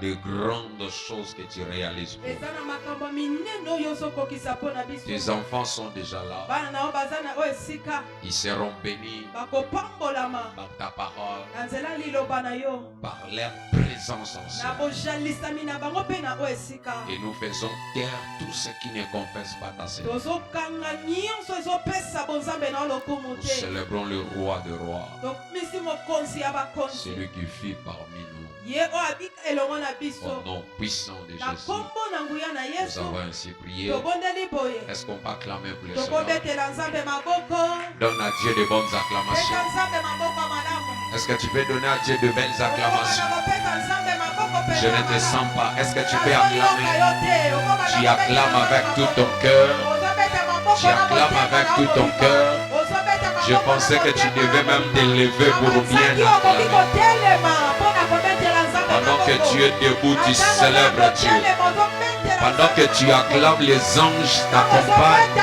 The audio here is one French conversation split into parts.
de grandes choses que tu réalises pour nous. Tes enfants sont déjà là. Ils seront bénis par ta parole, par leur présence ensemble. Et nous faisons taire tout ce qui ne confesse pas ta Seigneur. Nous célébrons le roi de rois, celui qui vit parmi nous. Au nom puissant de Jésus, nous avons ainsi prié. Est-ce qu'on peut acclamer pour le Seigneur? Donne à Dieu de bonnes acclamations. Est-ce que tu peux donner à Dieu de belles acclamations? Je ne te sens pas. Est-ce que tu peux acclamer? Tu acclames avec tout ton cœur. Tu acclames avec tout ton cœur. Je pensais que tu devais même te lever pour bien acclamer. Pendant que tu es debout, tu célèbres Dieu. Pendant que tu acclames, les anges t'accompagnent.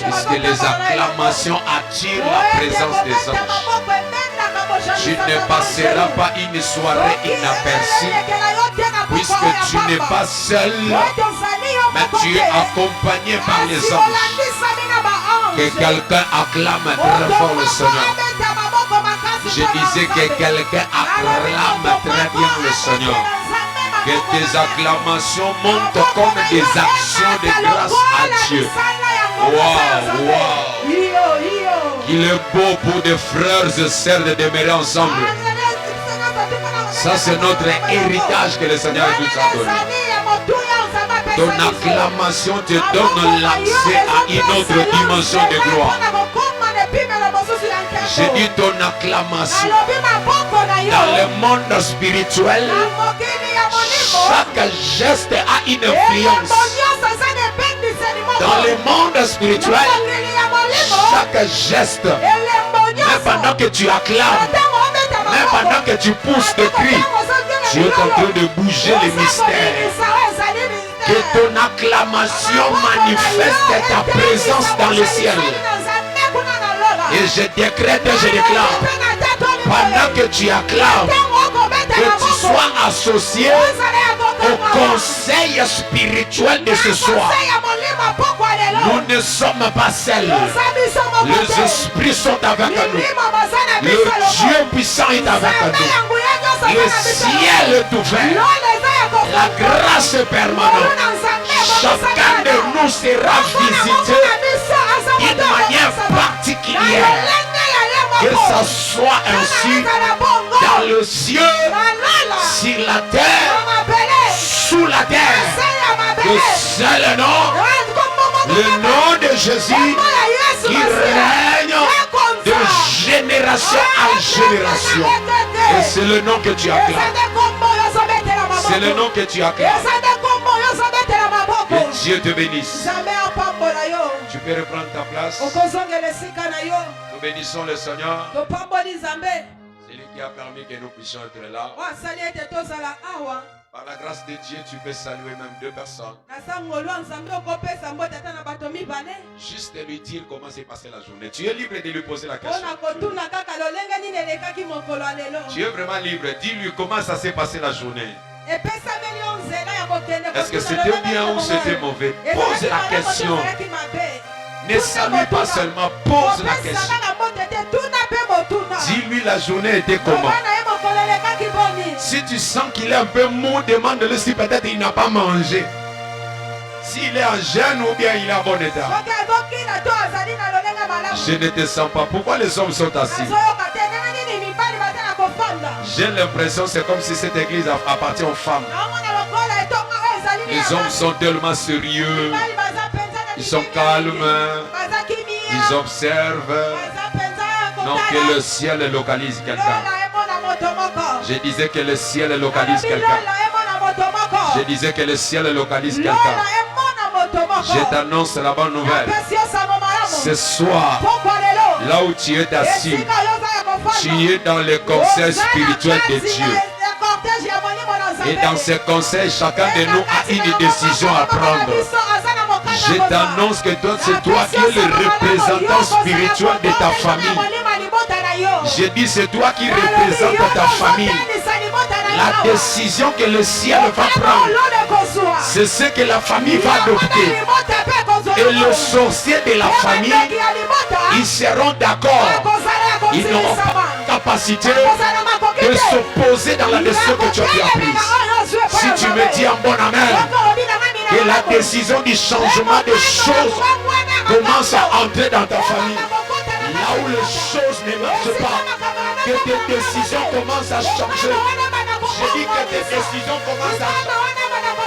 Puisque les acclamations attirent la présence des anges. Tu ne passeras pas une soirée inaperçue. Puisque tu n'es pas seul, mais tu es accompagné par les anges. Que quelqu'un acclame très fort le Seigneur. Je disais que quelqu'un acclame très bien le Seigneur. Que tes acclamations montent comme des actions de grâce à Dieu. Waouh, waouh. Il est beau pour des frères et sœurs de demeurer ensemble. Ça, c'est notre héritage que le Seigneur nous a donné. Ton acclamation te donne l'accès à une autre dimension de gloire. J'ai dit ton acclamation. Dans le monde spirituel, chaque geste a une influence. Dans le monde spirituel, chaque geste, même pendant que tu acclames, même pendant que tu pousses tes cris, tu es en train de bouger les mystères. Que ton acclamation manifeste ta présence dans le ciel. Et je décrète et je déclare, pendant que tu acclames, que tu sois associé au conseil spirituel de ce soir. Nous ne sommes pas seuls. Les esprits sont avec nous. Le Dieu puissant est avec nous. Le ciel est ouvert. La grâce est permanente. Chacun de nous sera visité d'une manière particulière. Que ça soit ainsi dans le ciel, sur la terre, sous la terre. Que c'est le nom de Jésus qui règne de génération en génération. Et c'est le nom que tu acclames. C'est le nom que tu acclames. Que Dieu te bénisse. Tu peux reprendre ta place. Nous bénissons le Seigneur. C'est lui qui a permis que nous puissions être là. Par la grâce de Dieu, tu peux saluer même deux personnes. Juste lui dire comment s'est passée la journée. Tu es libre de lui poser la question. Tu es vraiment libre. Dis-lui comment ça s'est passé la journée. Est-ce que c'était bien ou c'était mauvais? Pose la question. Ne salue pas seulement, pose la question. Dis-lui la journée était comment. Si tu sens qu'il est un peu mou, demande-le si peut-être il n'a pas mangé. S'il est en jeûne ou bien il est en bon état. Je ne te sens pas. Pourquoi les hommes sont assis? J'ai l'impression que c'est comme si cette église appartient aux femmes. Les hommes sont tellement sérieux. Ils sont calmes. Ils observent. Non, que le ciel localise quelqu'un. Je disais que le ciel localise quelqu'un. Je disais que le ciel localise quelqu'un. Je t'annonce la bonne nouvelle. Ce soir, là où tu es assis, tu es dans le conseil spirituel de Dieu. Et dans ce conseil, chacun de nous a une décision à prendre. Je t'annonce que toi, c'est toi qui es le représentant spirituel de ta famille. Je dis, c'est toi qui représente ta famille. La décision que le ciel va prendre, c'est ce que la famille va adopter. Et le sorcier de la famille, ils seront d'accord. Ils n'auront pas la capacité de s'opposer dans la décision que tu as bien prise. Si tu me dis un bon amen, que la décision du changement des choses commence à entrer dans ta famille. Là où les choses ne marchent pas, que tes décisions commencent à changer. Je dis que tes décisions commencent à changer.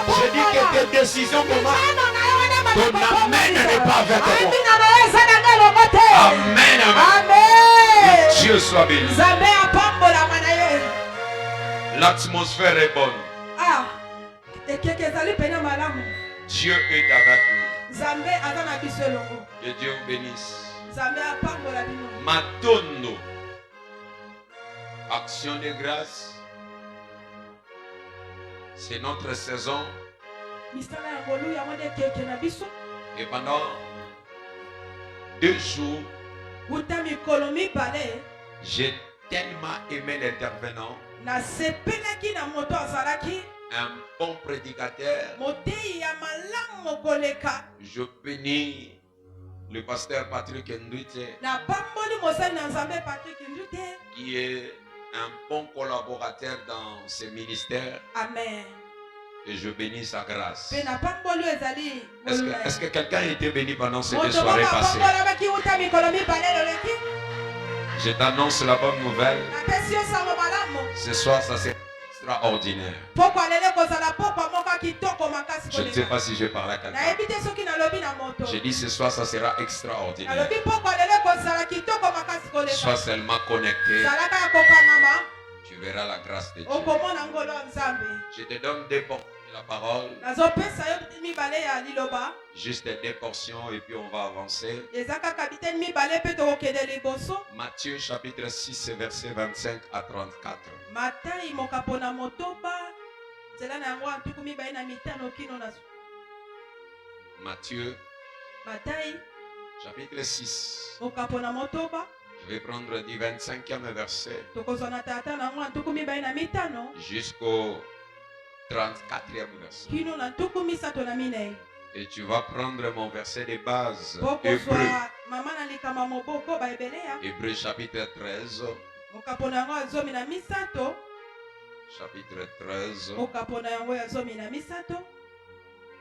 Je dis que tes décisions commencent. Ton amen n'est pas avec moi. Amen, amen. Dieu soit béni. L'atmosphère est bonne. Dieu est avec nous. Que Dieu vous bénisse. Matondo. Action de grâce. C'est notre saison. Et pendant 2 jours, j'ai tellement aimé l'intervenant. Un bon prédicateur. Je bénis le pasteur Patrick Ndouite, qui est un bon collaborateur dans ce ministère. Amen. Et je bénis sa grâce. Est-ce que quelqu'un a été béni pendant ces 2 soirées passées? Je t'annonce la bonne nouvelle. Ce soir, ça c'est extraordinaire. Je ne sais pas si je parle à quelqu'un. J'ai dit ce soir, ça sera extraordinaire. Sois seulement connecté. Tu verras la grâce de Dieu. Je te donne 2 portions de la parole. Juste 2 portions et puis on va avancer. Matthieu chapitre 6 verset 25 à 34. Matthieu chapitre 6. Je vais prendre du 25e verset jusqu'au 34e verset. Et tu vas prendre mon verset de base, Hébreu. Hébreu chapitre 13. Chapitre 13.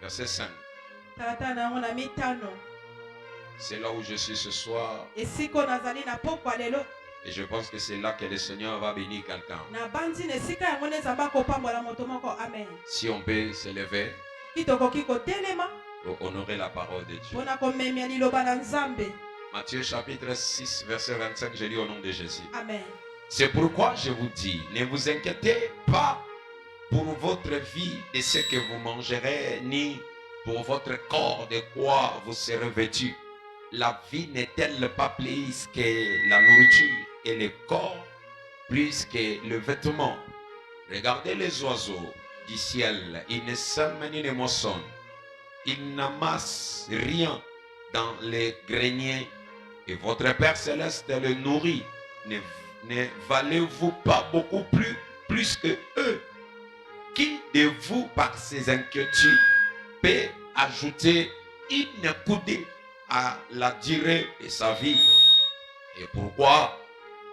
Verset 5. C'est là où je suis ce soir. Et je pense que c'est là que le Seigneur va bénir quelqu'un. Si on peut s'élever pour honorer la parole de Dieu. Matthieu chapitre 6 verset 25, je lis au nom de Jésus. Amen. C'est pourquoi je vous dis, ne vous inquiétez pas pour votre vie de ce que vous mangerez, ni pour votre corps de quoi vous serez vêtus. La vie n'est-elle pas plus que la nourriture et le corps plus que le vêtement? Regardez les oiseaux du ciel, ils ne sèment ni ne moissonnent, ils n'amassent rien dans les greniers, et votre Père Céleste le nourrit. Ne valez-vous pas beaucoup plus que eux? Qui de vous, par ses inquiétudes, peut ajouter une coudée à la durée de sa vie? Et pourquoi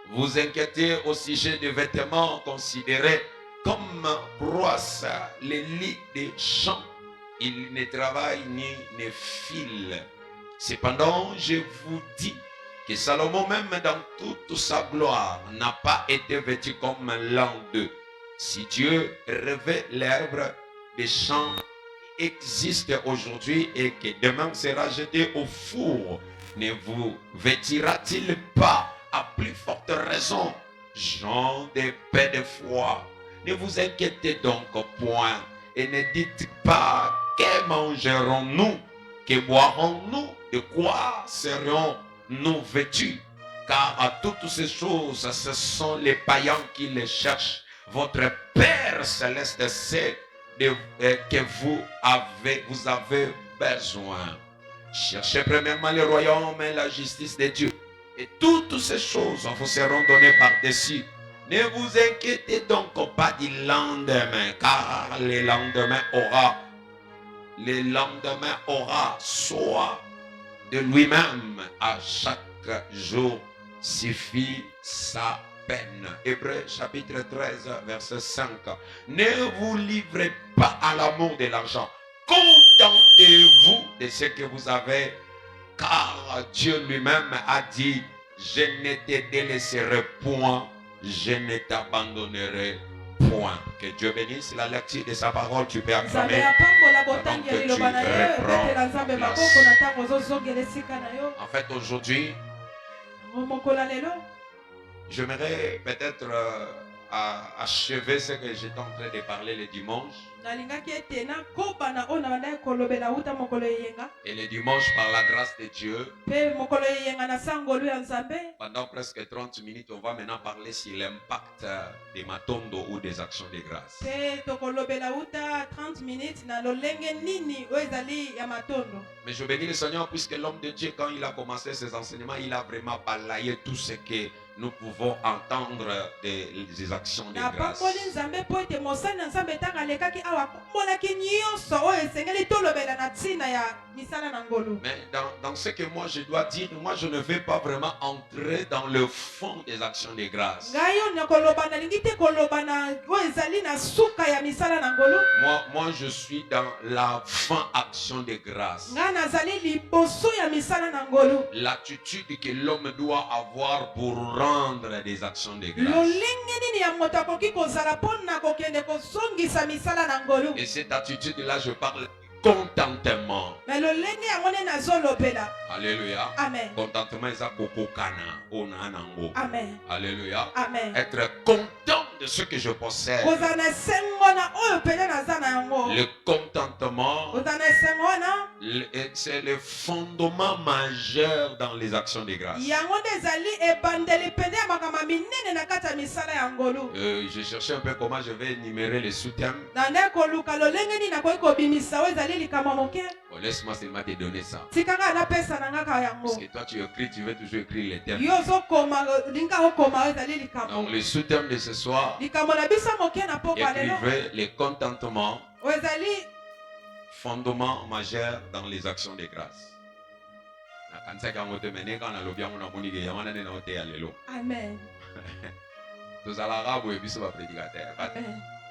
vous inquiétez au sujet des vêtements considérés comme brosse les lits des champs? Ils ne travaillent ni ne filent. Cependant, je vous dis que Salomon, même dans toute sa gloire, n'a pas été vêtu comme l'un d'eux. Si Dieu revêt l'herbe des champs qui existe aujourd'hui et que demain sera jeté au four, ne vous vêtira-t-il pas à plus forte raison, gens de paix de foi? Ne vous inquiétez donc point et ne dites pas: que mangerons-nous? Que boirons-nous? De quoi serons-nous vêtus? Car à toutes ces choses, ce sont les païens qui les cherchent. Votre Père Céleste sait que vous avez besoin. Cherchez premièrement le royaume et la justice de Dieu, et toutes ces choses vous seront données par-dessus. Ne vous inquiétez donc pas du lendemain, car le lendemain aura soin de lui-même. À chaque jour suffit sa peine. Hébreux chapitre 13 verset 5. Ne vous livrez pas à l'amour de l'argent. Contentez-vous de ce que vous avez, car Dieu lui-même a dit: je ne te délaisserai point, je ne t'abandonnerai point. Que Dieu bénisse la lecture de sa parole. Tu peux acclamer pendant que tu reprends place. En fait, aujourd'hui, j'aimerais peut-être achever ce que j'étais en train de parler le dimanche. Et le dimanche, par la grâce de Dieu, pendant presque 30 minutes, on va maintenant parler sur l'impact des matondo ou des actions de grâce. Mais je bénis le Seigneur puisque l'homme de Dieu, quand il a commencé ses enseignements, il a vraiment balayé tout ce que nous pouvons entendre des actions de grâce. Mais dans ce que moi je dois dire, moi je ne vais pas vraiment entrer dans le fond des actions de grâce. Moi je suis dans la fin action de grâce. L'attitude que l'homme doit avoir pour rendre des actions de grâce. Et cette attitude-là, je parle contentement. Alléluia. Amen. Contentement, Amen. Alléluia. Amen. Être content de ce que je possède. Le contentement, c'est le fondement majeur dans les actions de grâce. Je cherchais un peu comment je vais énumérer les sous-thèmes. Oh, laisse-moi seulement te donner ça. Parce que toi tu écris, tu veux toujours écrire les thèmes. Donc le sous-thème de ce soir, écrivez les contentements, fondement majeur dans les actions de grâce. Amen. Tous à l'arabe et puis c'est pas prédicateur.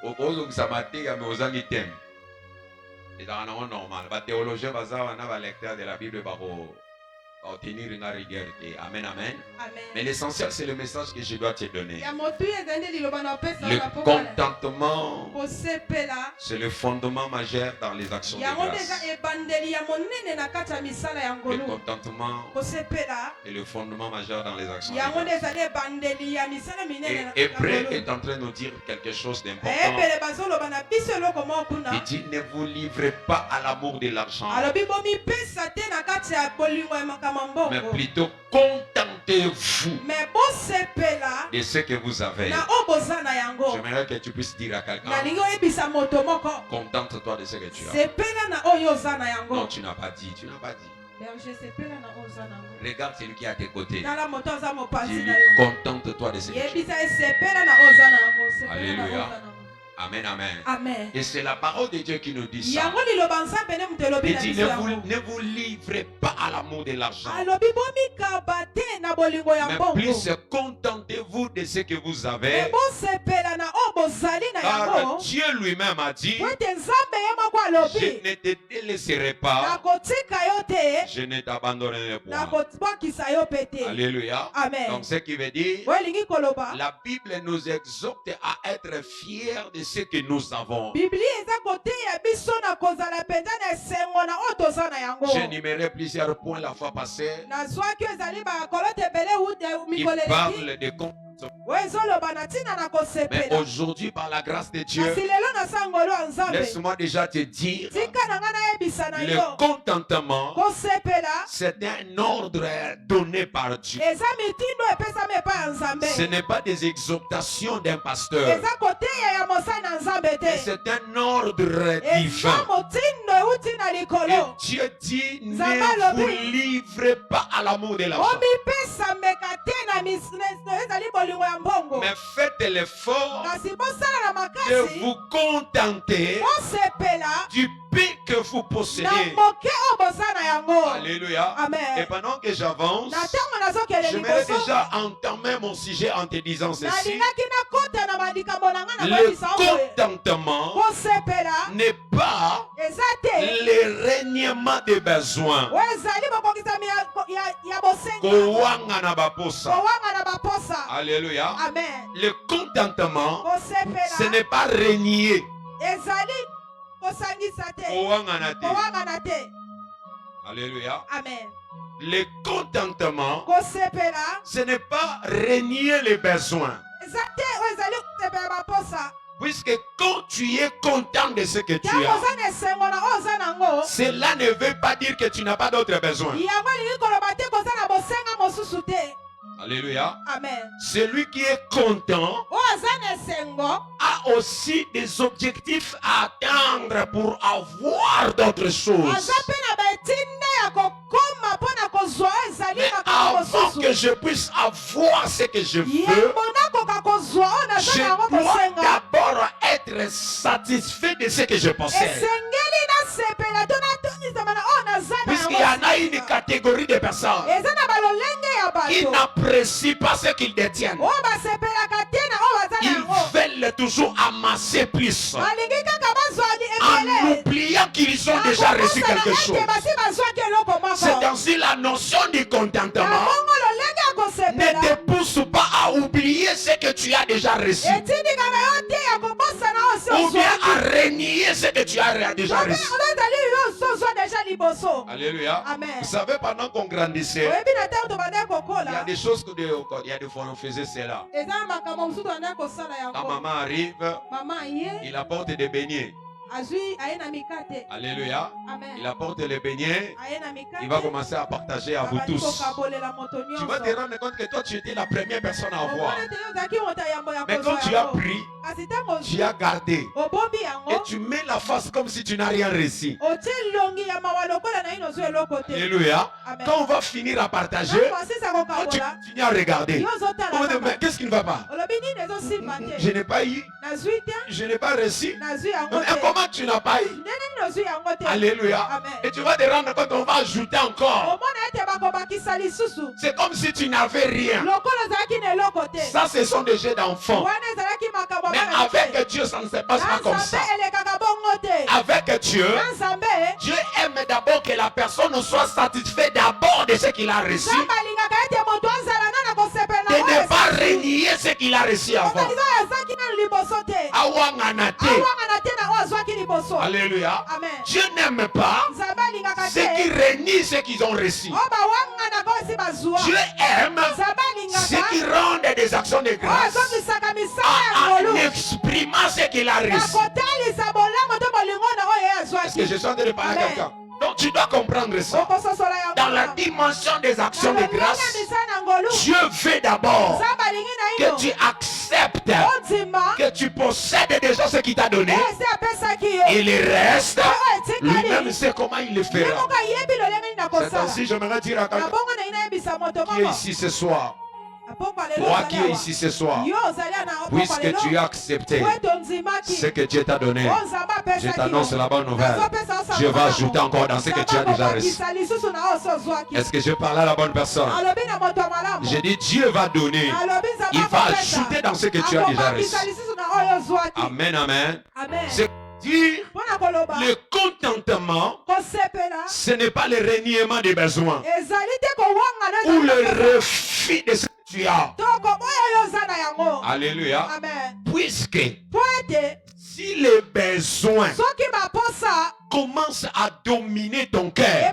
Au ça m'a été mais aux amis thème. Et dans un normal, les théologiens basés lecteur de la Bible par obtenir une rigueur. Amen, amen. Mais l'essentiel, c'est le message que je dois te donner. Le contentement, c'est le fondement majeur dans les actions de grâce. Le contentement est le fondement majeur dans les actions de grâce. Et Hébreu est en train de nous dire quelque chose d'important. Il dit: ne vous livrez pas à l'amour de l'argent, mais plutôt contentez-vous de ce que vous avez. J'aimerais que tu puisses dire à quelqu'un: contente-toi de ce que tu as. Non, tu n'as pas dit. Tu n'as pas dit. Regarde celui qui est à tes côtés. Dis-lui: contente-toi de ce que tu as. Alléluia. Amen, amen. Amen. Et c'est la parole de Dieu qui nous dit ça. Il dit: ne vous livrez pas à l'amour de l'argent, mais plus contentez-vous de ce que vous avez. Car Dieu lui-même a dit: je ne te délaisserai pas, je ne t'abandonnerai pas. Alléluia. Amen. Donc ce qui veut dire, la Bible nous exhorte à être fiers de ce que nous avons. J'ai énuméré plusieurs points la fois passée. Il parle de contentement. Mais aujourd'hui, par la grâce de Dieu, laisse-moi déjà te dire, le contentement, c'est un ordre donné par Dieu. Ce n'est pas des exhortations d'un pasteur, mais c'est un ordre divin. Et Dieu dit: ne vous livrez pas à l'amour de l'argent. Mais faites l'effort de vous contenter du peu que vous possédez. Alléluia. Amen. Et pendant que j'avance, j'aimerais déjà entamer mon sujet en te disant ceci. Le contentement n'est pas le règnement des besoins. Alléluia. Amen. Le contentement, ce n'est pas régner. Alléluia. Amen. Le contentement, ce n'est pas régner les besoins. Puisque quand tu es content de ce que tu as, cela ne veut pas dire que tu n'as pas d'autres besoins. Alléluia. Amen. Celui qui est content a aussi des objectifs à atteindre pour avoir d'autres choses. Mais avant que je puisse avoir ce que je veux, je dois d'abord être satisfait de ce que je possède. Puisqu'il y en a une catégorie de personnes qui n'apprécient pas ce qu'ils détiennent. Ils veulent toujours amasser plus, en oubliant qu'ils ont déjà reçu quelque chose. C'est ainsi la notion du contentement ne te pousse pas à oublier ce que tu as déjà reçu, ou bien à renier ce que tu as déjà reçu. Alléluia. Amen. Vous savez, pendant qu'on grandissait, il y a des choses il y a des fois on faisait cela. Quand maman arrive, il apporte des beignets. Alléluia. Amen. Il apporte les beignets. Il va commencer à partager à vous tous. Tu vas te rendre compte que toi tu étais la première personne à avoir. Mais quand tu as pris, tu as gardé. Et tu mets la face comme si tu n'as rien reçu. Alléluia. Amen. Quand on va finir à partager, quand tu continues à regarder, on va dire, mais qu'est-ce qui ne va pas? Je n'ai pas eu. Je n'ai pas reçu. Mais comment tu n'as pas eu? Alléluia. Amen. Et tu vas te rendre compte qu'on va ajouter encore. C'est comme si tu n'avais rien. Ça, ce sont des jeux d'enfants. Mais avec Dieu, ça ne se passe pas comme ça. Avec Dieu, Dieu aime d'abord que la personne soit satisfaite d'abord de ce qu'il a reçu, de ne pas renier ce qu'il a reçu avant. Alléluia. Amen. Dieu n'aime pas ceux qui renient ce qu'ils ont reçu. Dieu aime ceux qui rendent des actions de grâce en exprimant ce qu'il a reçu. Est-ce que je suis en train de parler à quelqu'un? Donc tu dois comprendre ça. Dans la dimension des actions de grâce, Dieu veut d'abord que tu acceptes que tu possèdes déjà ce qu'il t'a donné, et le reste, lui-même sait comment il le fera. C'est ainsi, j'aimerais dire à quelqu'un qui est ici ce soir, toi qui es ici ce soir, puisque tu as accepté ce que Dieu t'a donné, je t'annonce la bonne nouvelle. Dieu va ajouter encore dans ce que tu as déjà reçu. Est-ce que je parle à la bonne personne? J'ai dit Dieu va donner. Il va ajouter dans ce que tu as déjà reçu. Amen, amen. C'est dire le contentement, ce n'est pas le reniement des besoins ou le refus de ce que tu as. Alléluia. Puisque si les besoins commencent à dominer ton cœur,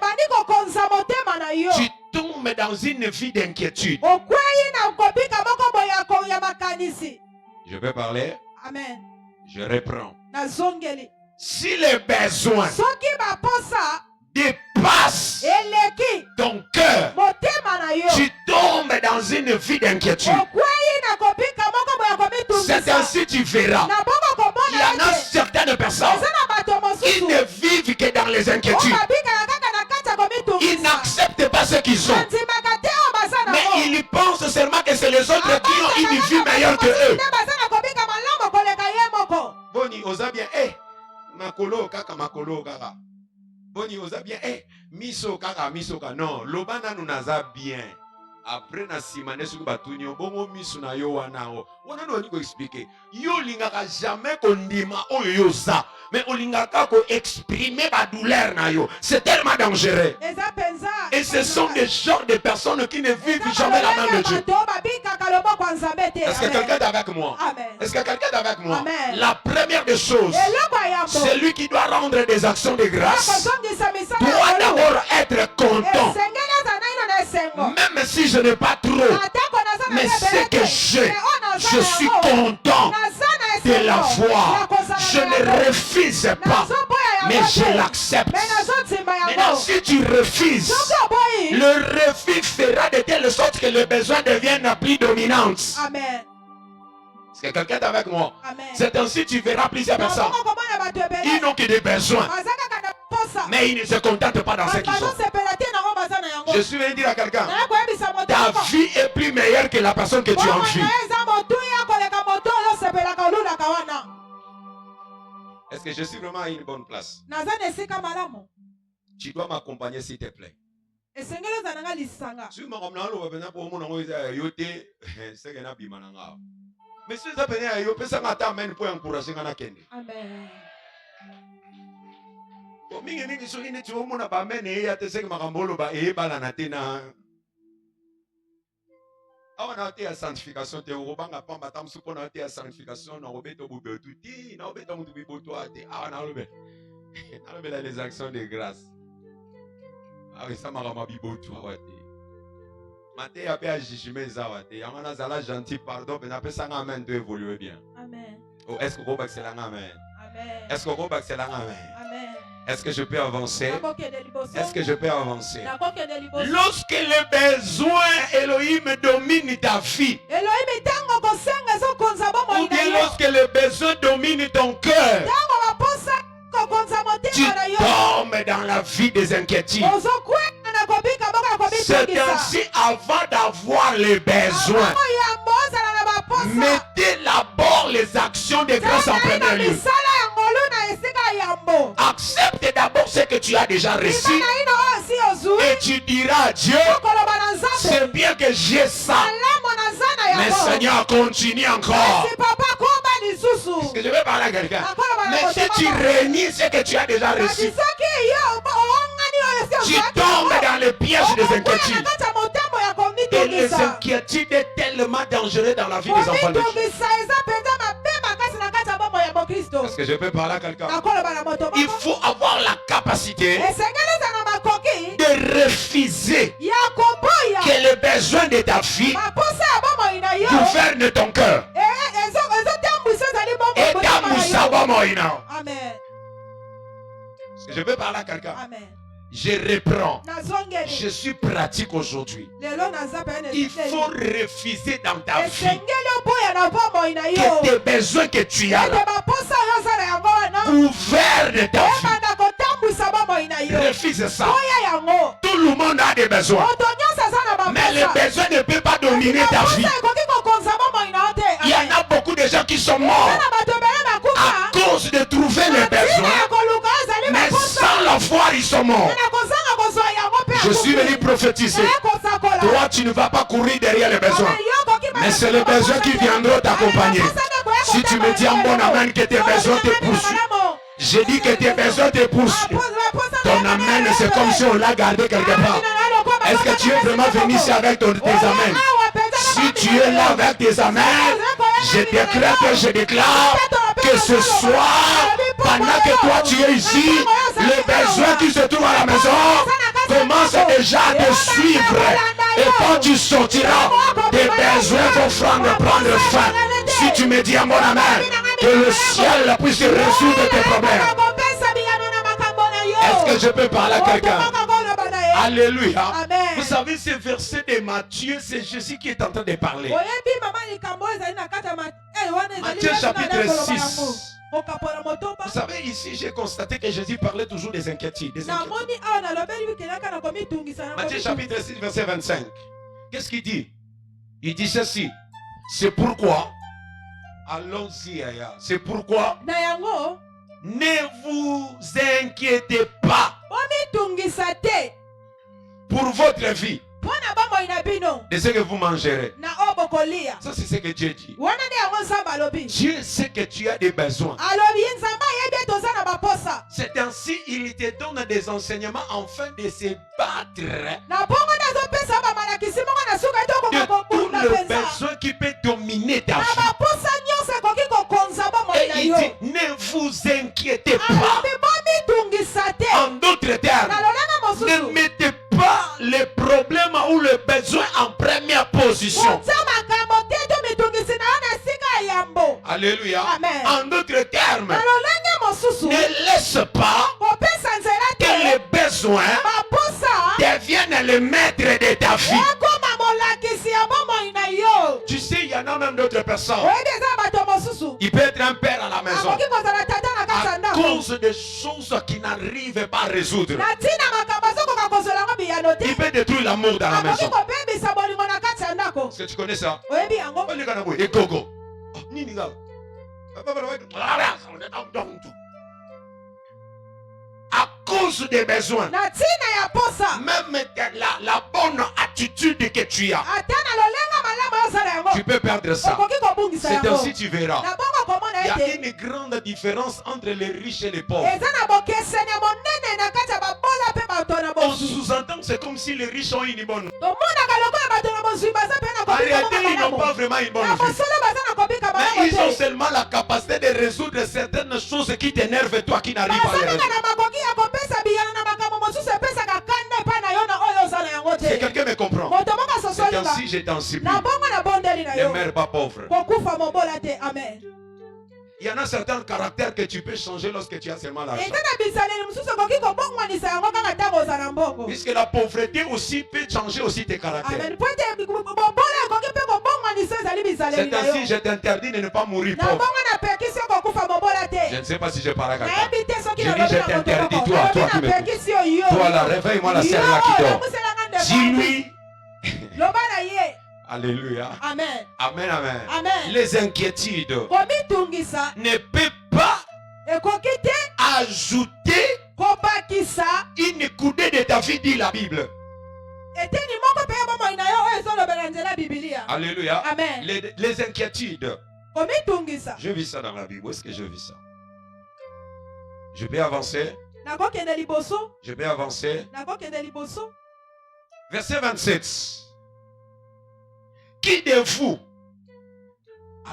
tu tombes dans une vie d'inquiétude. Je vais parler. Amen. Je reprends. Si les besoins dépassent ton cœur, tu tombes dans une vie d'inquiétude. C'est ainsi tu verras. Il y en a certaines personnes qui ne vivent que dans les inquiétudes. Ils n'acceptent pas ce qu'ils ont, mais ils pensent seulement que c'est les autres qui ont une vie meilleure que eux. Boni, osa bien, makolo kaka makolo kaka. Boni, osa bien, miso kaka miso kaka. Non, lobana nous naza bien. Après na simane suku batunyo bongo misu na yo wana o. Wana no niko expliquer. Yo lingaka jamais kondima oyo yo za. Mais olingaka ko exprimer ba douleur na yo. C'est tellement dangereux. Et ce sont des genres de personnes qui ne vivent jamais la main de Dieu. Est-ce que quelqu'un est avec moi? Est-ce que quelqu'un est avec moi? La première des choses, celui qui doit rendre des actions de grâce doit d'abord être content. Même si je n'ai pas trop, mais ce que j'ai, je suis content de la voir. Je ne refuse pas, mais je l'accepte. Maintenant, si tu refuses, le refus fera de telle sorte que le besoin devienne plus dominant. Amen. Est-ce que quelqu'un est avec moi? C'est ainsi que tu verras plusieurs personnes. Ils n'ont que des besoins, mais ils ne se contentent pas dans ce qu'ils ont. Je suis venu dire à quelqu'un, ta vie est plus meilleure que la personne que tu envies. Est-ce que je suis vraiment à une bonne place? Tu dois m'accompagner s'il te plaît. Si mais si vous avez un peu ça m'attend pour encourager un akende. Amen. Mingi mingi so ine tu omona ba mene ya te sek makambolo ba e bala na tena. Awana te ya sanctification te robanga pamba tam supo na te ya sanctification na obeto bubetu ti na obeto mutu biboto ate awana lobe. Na lobe les actions de grâce. Avec ça marama biboto awate. Maté ya pe a jugement zawate. Amana zala gentil pardon mais na pe ça amen de évoluer bien. Amen. Oh, est-ce que vous pouvez amen? Amen. Est-ce que vous pouvez amen? Amen. Est-ce que je peux avancer? Est-ce que je peux avancer? Lorsque le besoin Elohim domine ta vie, ou bien lorsque le besoin domine ton cœur, tu tombes dans la vie des inquiétudes. C'est ainsi avant d'avoir les besoins. Mettez d'abord les actions de grâce en premier lieu. Accepte d'abord ce que tu as déjà reçu et tu diras à Dieu, c'est bien que j'ai ça, mais Seigneur continue encore. Est-ce que je vais parler à quelqu'un? Mais si tu réunis ce que tu as déjà reçu, tu tombes dans le piège des inquiétudes. Et les inquiétudes sont tellement dangereuses dans la vie des enfants de Dieu. Est-ce que je peux parler à quelqu'un? Il faut avoir la capacité de refuser que le besoin de ta vie gouverne ton cœur. Et Amen. Est-ce que je peux parler à quelqu'un? Je reprends. Je suis pratique aujourd'hui. Il faut refuser dans ta vie que tes besoins que tu as là gouvernent ta vie. Refuse ça. Tout le monde a des besoins. Mais les besoins ne peuvent pas dominer ta vie. Il y en a beaucoup de gens qui sont morts à cause de trouver les besoins. Mais sans la foi, ils sont morts. Je suis venu prophétiser. Toi, tu ne vas pas courir derrière les besoins. Mais c'est les besoins qui viendront t'accompagner. Si tu me dis en bon amen que tes besoins te poussent, je dis que tes besoins te poussent. Ton amen, c'est comme si on l'a gardé quelque part. Est-ce que tu es vraiment venu ici avec tes amens? Si tu es là avec tes amens, je décrète, je déclare que ce soir, pendant que toi tu es ici, les besoins qui se trouvent à la maison commencent déjà à te suivre. Et quand tu sortiras, tes besoins vont prendre fin. Si tu me dis à mon amen, que le ciel puisse résoudre tes problèmes. Est-ce que je peux parler à quelqu'un? Alléluia. Amen. Vous savez, ce verset de Matthieu, c'est Jésus qui est en train de parler. Matthieu chapitre 6. Vous savez, ici, j'ai constaté que Jésus parlait toujours des inquiétudes. Matthieu chapitre 6, verset 25. Qu'est-ce qu'il dit? Il dit ceci. C'est pourquoi, allons-y, Aya. C'est pourquoi, Na yango, ne vous inquiétez pas omitungisa te pour votre vie mpona bomoi na bino de ce que vous mangerez. na oyo bokolia. Ça, c'est ce que Dieu dit. Wana nde yango nzambe alobi. Dieu sait que tu as des besoins. Alobi nzambe ayebi ete oza na baposa. C'est ainsi, il te donne des enseignements afin de se battre Na bongo nazopesa bamalakisi moko na suka ete de okoka tout kokunda le mpenza. besoin qui peut dominer ta Na vie. baposa nyonso ekoki kokonza bomoi na Et il yo. dit, ne vous inquiétez pas. Alobi bomitungisa te. En d'autres termes, Na lolenge ne mosusu. mettez pas les problèmes ou le besoin en première position. Kotia makambo te tomitungisi na yo na esika ya yambo. Alléluia. Amen. En d'autres termes, Na lolenge mosusu. ne laisse pas Kopesa nzela que te. les besoins Baposa deviennent le maître de ta vie. ekoma molakisi ya bomoi na yo. Tu sais, il y en a même d'autres personnes. Oyebi eza bato mosusu. Il peut être un père à la maison Akoki kozala tata na kati ya à ndako. cause des choses qu'il n'arrive pas à résoudre. Na ntina makambo azokoka kozela yango biyano te. Il peut détruire l'amour dans la Akoki maison. kobebisa bolingo na kati ya ndako. Est-ce que tu connais ça? Oyebi yango. Et Gogo. Nini ga? À cause des besoins, Na ntina ya posa. même la bonne attitude que tu as, Ata na lolenga malamu ozala yango. tu peux perdre ça. Okoki kobungisa C'est yango. ainsi tu verras. Na bongo komona Il y a ete. une grande différence entre les riches et les pauvres. Eza na bokeseni ya monene na kati ya babola mpe bato na On bozwi. sous-entend que c'est comme si les riches ont une bonne. Tomonaka lokola bato na bozwi baza mpe na En kobika réalité, ils n'ont pas malamu. vraiment une bonne Na vie. bosolo baza na kobika Mais malamu ils ont te. seulement la capacité de résoudre certaines choses qui t'énervent toi qui n'arrives pas à les Bazalaka résoudre. na makoki ya kopesa biyano na makambo mosusu epesaka kanda epai na yo na oyo oza na yango Si te. quelqu'un me comprend, Moto moko c'est asosolinga ainsi je t'en supplie. na bongo na bondeli na Ne yo meurs pas pauvre. kokufa mobola te. Amen. Il y en a certains caractères que tu peux changer lorsque tu as seulement l'argent. Eza na bisaleli mosusu okoki kobongwanisa yango kaka ntango oza na mboko. Puisque la pauvreté aussi peut changer aussi tes caractères. Amen. Po ete mobola ekoki mpe kobongwanisa ezali bisaleli C'est na yo. ainsi je t'interdis de ne pas mourir Na pauvre. bongo napekisi yo kokufa mobola Je te. ne sais pas si je parle à quelqu'un. Nayebi te soki Je nalobi dis, je na moto t'interdis, moko. toi qui Nalobi me napekisi yo yo. Toi là, réveille-moi la sœur là qui Yo, dort. namuselanga ndeko. Dis-lui. Loba na ye. Alléluia. Amen. Amen, amen. Amen. Les inquiétudes Komitungisa ne peuvent pas ekoki te ajouter kobakisa une coudée de ta vie, dit la Bible. eteni moko mpe ya bomoi na yo oyo ezolobela nzela ya bibilia. Alléluia. Amen. Les inquiétudes. Komitungisa Je vis ça dans la Bible. Où est-ce que je vis ça? Je vais avancer. nakokende liboso Je vais avancer. nakokende liboso. Verset 27. Qui de vous,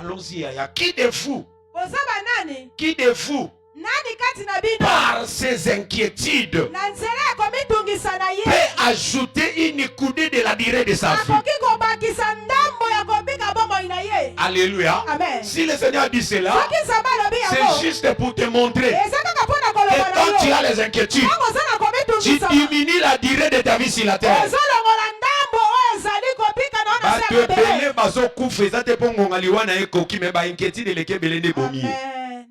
allons-y, Aya, qui de vous, boza banani qui de vous, nani kati na bino par ses inquiétudes, na nzela ya komitungisa na ye peut ajouter une coudée de la durée de sa vie? akoki kobakisa ndambo ya kobika bomoi na ye. Alléluia. Amen. Si le Seigneur dit cela, soki nzambe alobi c'est yango juste pour te montrer eza kaka mpo na que koloba quand tu na as yo les inquiétudes, ntango oza na tu komitungisa diminues la durée de ta vie sur la terre. ozolongola ndambo oyo ezali kobika na ona Bato ebele bazokufa eza te mpo ngonga liwa na ekoki me bainquiétude eleki ebele nde bomi. Amen.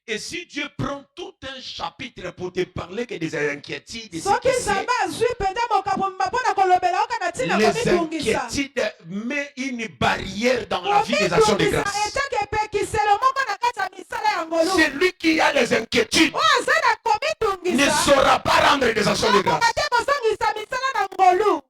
Et si Dieu prend tout un chapitre pour te parler que des inquiétudes, ce soki que c'est, nzambe azwi mpenza mokambo mpo na kolobela oka na ntina les komitungisa inquiétudes met une barrière dans la vie des actions de grâce. etake epekiselo moko na kati ya misala ya ngolu Celui qui a les inquiétudes oyo aza na ne komitungisa saura pas rendre des actions de grâce. akoka te kosongisa misala na ngolu.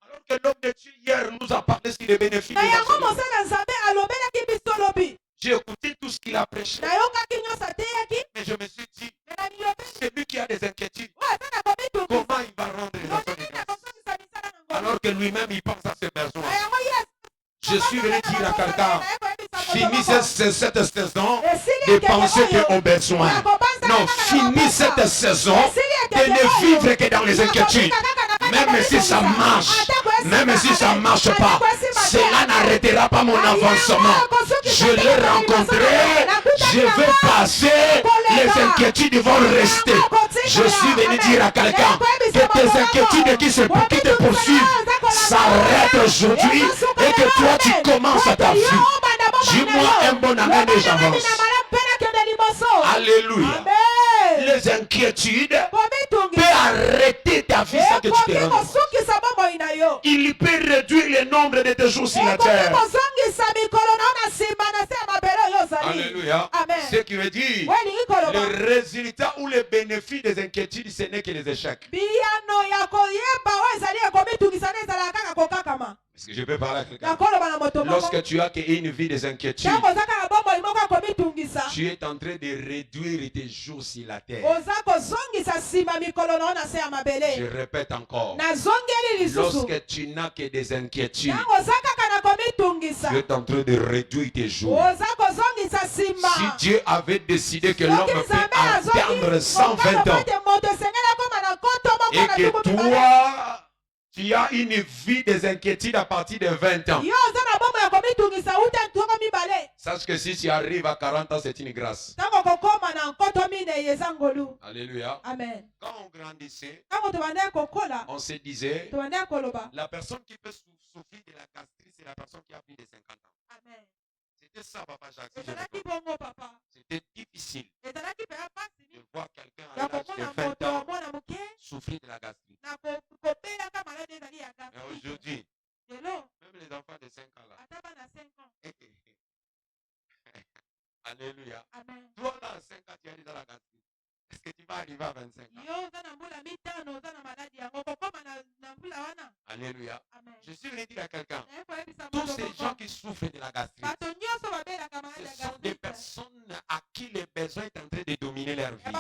Alors que l'homme de Dieu hier nous a parlé sur les bénéfices na des yango actions de grâce. mosala nzambe alobelaki biso lobi J'ai écouté tout ce qu'il a prêché, nayokaki nyonso ateyaki mais je me suis dit, me na lilobi celui qui a des inquiétudes, oyo aza na komitungisa comment il va rendre des actions de lolenge grâce? akosongisa misala na ngolu. Alors que lui-même il pense à ses besoins. na yango yes Je suis venu dire à quelqu'un, finissez cette saison de penser aux besoins. Non, finis cette saison de ne vivre que dans les inquiétudes. Même si ça marche, même si ça ne marche pas, cela n'arrêtera pas mon avancement. Je l'ai rencontré, je vais passer, les inquiétudes vont rester. Je suis venu dire à quelqu'un que tes inquiétudes qui te poursuivent s'arrêtent aujourd'hui et que toi tu commences ta vie. Dis-moi un bon amen et j'avance. Alléluia. Les inquiétudes peuvent arrêter ta vie sans que tu te rendes compte. il peut réduire le nombre de tes jours sur la terre. Alléluia. Ce qui veut dire, le résultat ou le bénéfice des inquiétudes, ce n'est que les échecs. Est-ce que je peux parler à quelqu'un? Lorsque tu as une vie des inquiétudes, tu es en train de réduire tes jours sur la terre. Je répète encore. Lorsque tu n'as que des inquiétudes, tu es en train de réduire tes jours. Si Dieu avait décidé que l'homme peut atteindre 120 ans et que toi, tu as une vie des inquiétudes à partir de 20 ans. Sache que si tu arrives à 40 ans, c'est une grâce. Alléluia. Amen. Quand on grandissait, on se disait, la personne qui peut souffrir de la gastrite, c'est la personne qui a plus de 50 ans. Amen. C'était ça, Papa Jacques. C'était difficile de voir quelqu'un à l'âge de 20 ans souffrir de la gastrite. Mais aujourd'hui, même les enfants de 5 ans là. Alléluia. Amen. Toi là, à 5 ans, tu as déjà la gastrite. Est-ce que tu vas arriver à 25 ans? Alléluia. Amen. Je suis venu dire à quelqu'un, tous ces gens qui souffrent de la gastrite, ce sont des personnes à qui le besoin est en train de dominer leur vie.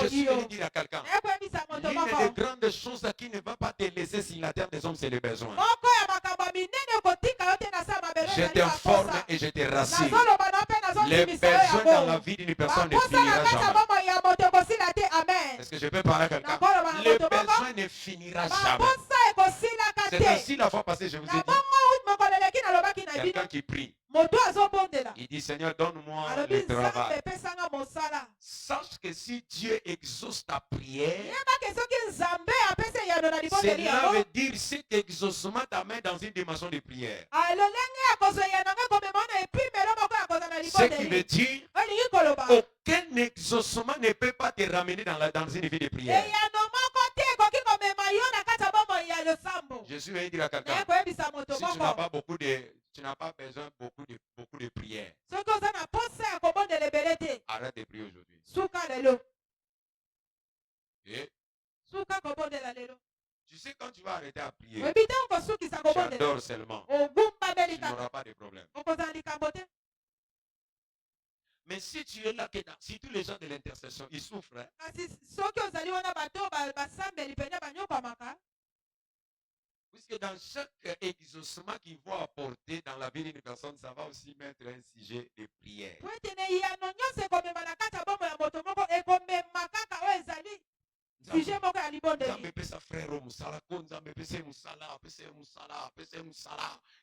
Je suis venu dire à quelqu'un, l'une des grandes choses qui ne va pas te laisser sur la terre des hommes, c'est le besoin. Je t'informe et je te rassure. Les besoins dans la vie d'une personne ne finira jamais. Est-ce que je peux parler à quelqu'un? Le besoin ne finira jamais. C'est ainsi la fois passée, je vous ai dit. Quelqu'un qui prie. Il dit, Seigneur, donne-moi le travail. Sache que si Dieu exauce ta prière, cela veut dire cet exaucement t'amène dans une dimension de prière. Ce qui veut dire, aucun exaucement ne peut pas te ramener dans une vie de prière. Je suis venu dire à quelqu'un, si tu n'as pas tu n'as pas besoin beaucoup de prières. Arrête de prier aujourd'hui. Et tu sais quand tu vas arrêter à prier, tu adores seulement. Tu n'auras pas de problème. Mais si tu es là, si tous les gens de l'intercession, ils souffrent. Puisque dans chaque exaucement qu'ils vont apporter dans la vie d'une personne, ça va aussi mettre un sujet de prière.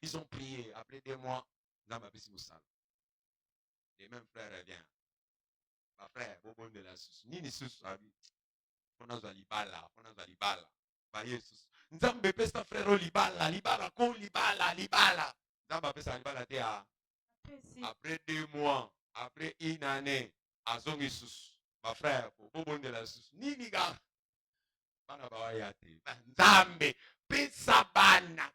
Ils ont prié. Après 2 mois, les mêmes frères reviennent. Ma frère, bon de la sous. Ni sous. On a libala. Nzambe pesa frère libala kon libala. Nzambe pesa libala te a. Après 2 mois, après 1 année, azongi sous. Ma frère, bon de la sous. Ni niga. Bana ba yate. Nzambe pesa bana.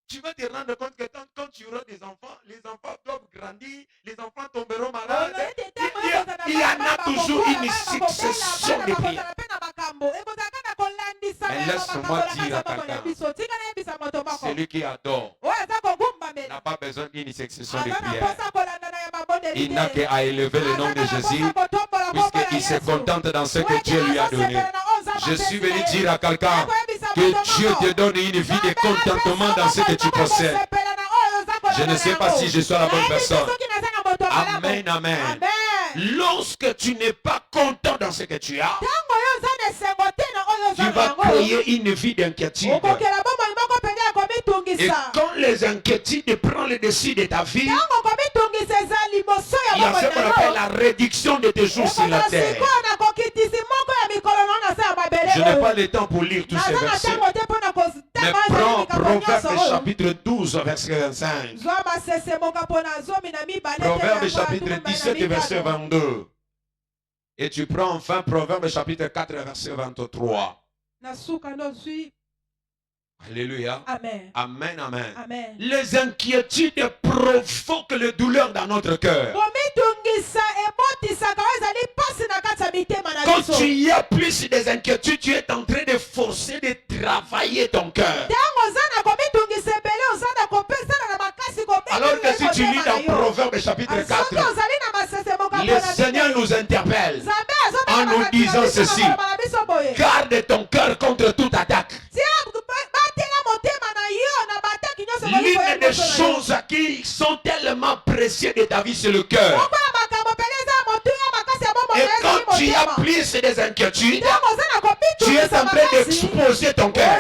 Tu vas te rendre compte que quand tu auras des enfants, les enfants doivent grandir, les enfants tomberont malades. Il y en a toujours une succession de prières. Mais laisse-moi dire à quelqu'un, celui qui adore n'a pas besoin d'une succession de prières. Il n'a qu'à élever le nom de Jésus, puisqu'il se contente dans ce que Dieu lui a donné. Je suis venu dire à quelqu'un que Dieu te donne une vie de contentement dans ce que tu possèdes. Je ne sais pas si je suis la bonne personne. Amen, amen. Lorsque tu n'es pas content dans ce que tu as, tu vas créer une vie d'inquiétude. Et quand les inquiétudes prennent le dessus de ta vie, il y a ce qu'on appelle la réduction de tes jours sur la terre. Je n'ai pas le temps pour lire tous ces versets. Mais prends Proverbe chapitre 12, verset 25. Proverbe chapitre 17, verset 22. Et tu prends enfin Proverbe chapitre 4 verset 23. Alléluia. Amen. Amen, amen. Amen. Les inquiétudes provoquent le douleur dans notre cœur. Quand tu y as plus des inquiétudes, tu es en train de forcer de travailler ton cœur. Alors que si tu lis dans Proverbe chapitre 4, le Seigneur nous interpelle en nous disant ceci: garde ton cœur contre toute attaque. L'une des choses qui sont tellement précieuses de ta vie, c'est le cœur. Et quand tu as plus des inquiétudes, tu es en train d'exposer ton cœur.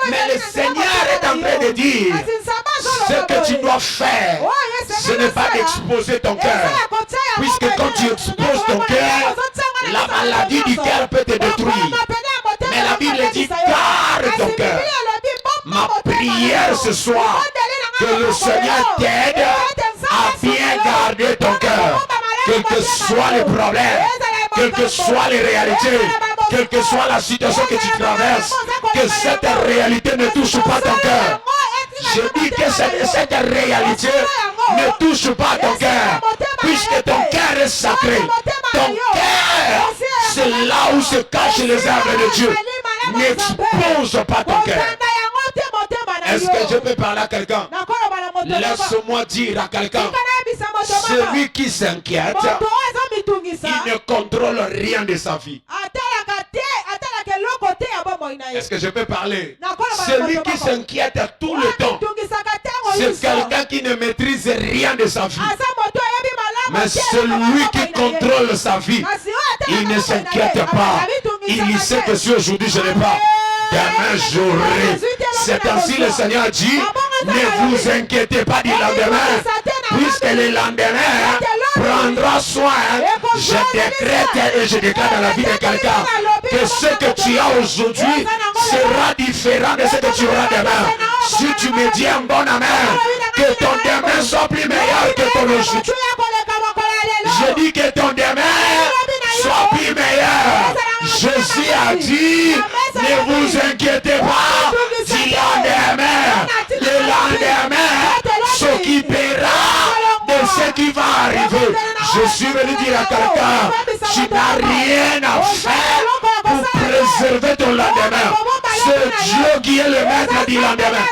Mais le Seigneur est en train de dire: ce que tu dois faire, ce n'est pas d'exposer ton cœur. Puisque quand tu exposes ton cœur, la maladie du cœur peut te détruire. Mais la Bible dit: garde ton cœur. Ma prière ce soir, que le Seigneur t'aide à bien garder ton cœur. Quels que soient les problèmes, quelles que soient les réalités, quelle que soit la situation que tu traverses, que cette réalité ne touche pas ton cœur. Je dis que cette réalité ne touche pas ton cœur, puisque ton cœur est sacré. Ton cœur, c'est là où se cachent les œuvres de Dieu. N'expose pas ton cœur. Est-ce que je peux parler à quelqu'un? Laisse-moi dire à quelqu'un: celui qui s'inquiète, il ne contrôle rien de sa vie. Est-ce que je peux parler? Celui qui s'inquiète tout le temps, c'est quelqu'un qui ne maîtrise rien de sa vie. Mais celui qui contrôle sa vie, il ne s'inquiète pas. Il sait que si aujourd'hui je n'ai pas, demain j'aurai. C'est ainsi le Seigneur dit: ne vous inquiétez pas du lendemain, puisque le lendemain prendra soin. Je décrète et je déclare dans la vie de quelqu'un que ce que tu as aujourd'hui sera différent de ce que tu auras demain. Si tu me dis un bon amen, que ton demain soit plus meilleur que ton aujourd'hui. Je dis que ton demain soit plus meilleur. Jésus a dit: ne vous inquiétez pas du lendemain. Le lendemain s'occupera de ce qui va arriver. Je suis venu dire à quelqu'un: tu n'as rien à faire pour préserver ton lendemain. C'est Dieu qui est le maître du lendemain.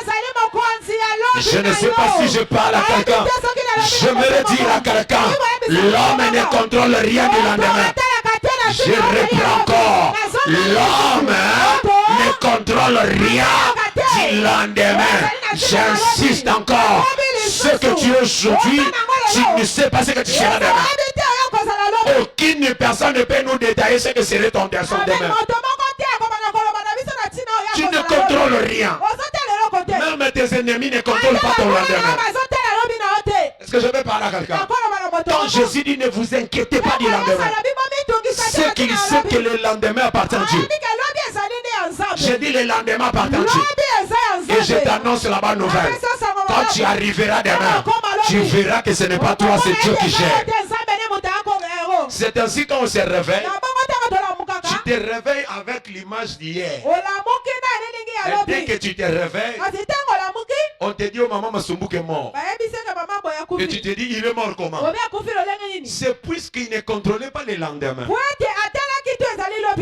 Je ne sais pas si je parle à quelqu'un. Je veux dire à quelqu'un: l'homme ne contrôle rien du lendemain. Je reprends encore: l'homme ne contrôle rien du lendemain. J'insiste encore: ce que tu es aujourd'hui, tu ne sais pas ce que tu seras demain. Aucune personne ne peut nous détailler ce que serait ton destin demain. Tu ne contrôles rien. Même tes ennemis ne contrôlent pas ton lendemain. Est-ce que je peux parler à quelqu'un? Quand Jésus dit: ne vous inquiétez pas du lendemain, c'est qu'il sait que le lendemain appartient à Dieu. Je dis: le lendemain appartient à Dieu. Et je t'annonce la bonne nouvelle. Quand tu arriveras demain, tu verras que ce n'est pas toi, c'est Dieu qui gère. C'est ainsi quand on se réveille, tu te réveilles avec l'image d'hier. Et dès que tu te réveilles, on te dit: oh maman Masumbuke est mort. Et tu te dis: il est mort comment? C'est puisqu'il ne contrôlait pas le lendemain.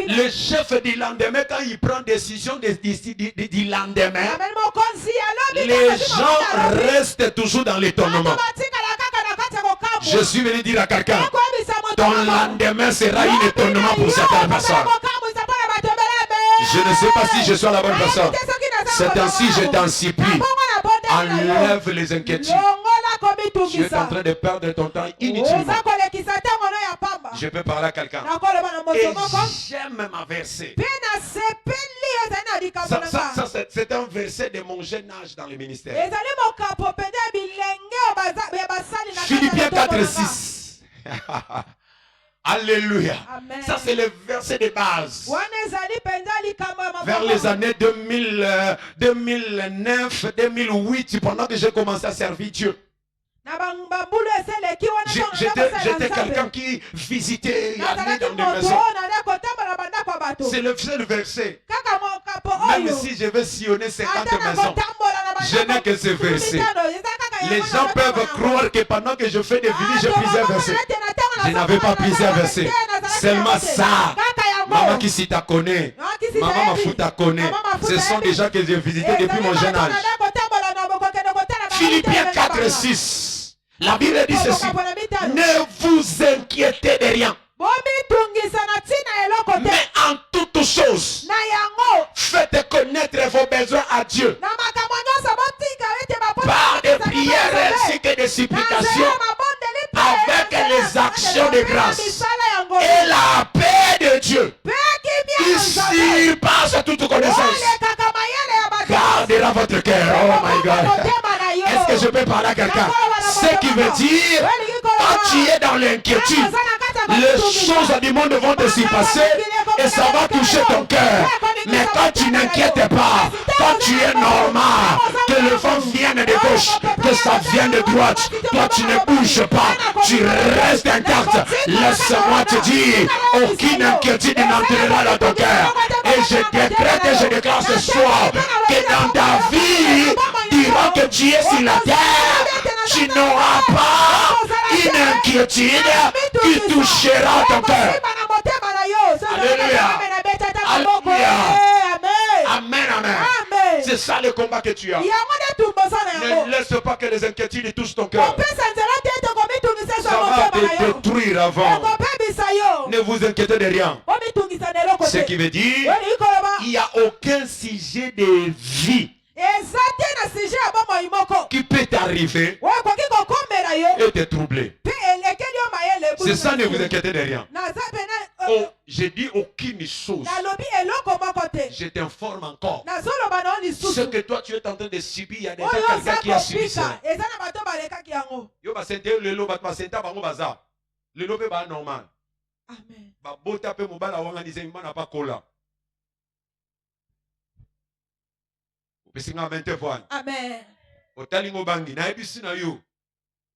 Le chef du lendemain, quand il prend décision du lendemain, les gens restent toujours dans l'étonnement. Je suis venu dire à quelqu'un: ton lendemain sera un étonnement pour certaines personnes. Je ne sais pas si je suis la bonne personne. C'est ainsi je t'en supplie. Enlève les inquiétudes. Tu es en train de perdre ton temps inutilement. Je peux parler à quelqu'un. Et j'aime ma verset. Ça c'est un verset de mon jeune âge dans le ministère. Philippiens 4:6. Alléluia. Amen. Ça c'est le verset de base. Vers les années 2009, 2008, pendant que j'ai commencé à servir Dieu. J'étais quelqu'un qui visitait et allait dans des maisons. C'est le seul verset. Même si je vais sillonner 50 maisons, je n'ai que ce verset. Les gens peuvent croire que pendant que je fais des visites, j'ai plusieurs versets. Je n'avais pas plusieurs versets. Seulement ça. Maman qui s'y t'a connaît. Maman Mafuta connaît. Ce sont des gens que j'ai visités depuis mon jeune âge. Philippiens 4 et 6. La Bible dit ceci. Ne vous inquiétez de rien. Mais en toutes choses, faites connaître vos besoins à Dieu par des prières ainsi que des supplications avec les actions de grâce. Et la paix de Dieu qui surpasse toute connaissance gardera votre cœur. Oh my God. Est-ce que je peux parler à quelqu'un? Ce qui veut dire, quand tu es dans l'inquiétude, les choses du monde vont te s'y passer et ça va toucher ton cœur. Mais quand tu n'inquiètes pas, quand tu es normal, que le vent vienne de gauche, que ça vienne de droite, toi tu ne bouges pas, tu restes intact. Laisse-moi te dire, aucune inquiétude n'entrera dans ton cœur. Et je décrète et je déclare ce soir que dans ta vie, durant que tu es sur la terre, tu n'auras pas une inquiétude qui touchera ton cœur. Alléluia. Alléluia. Amen, amen. C'est ça le combat que tu as. Ne laisse pas que les inquiétudes touchent ton cœur. Ça va te détruire avant. Ne vous inquiétez de rien. Ce qui veut dire, il n'y a aucun sujet de vie qui peut t'arriver et te troubler. C'est ça, ne vous inquiétez de rien. Oh, j'ai dit aucune chose. Je t'informe encore. Ce que toi tu es en train de subir, il y a déjà quelqu'un qui a subi ça. Normal. Amen. Amen. Otalingo bangi na ebisi na yo.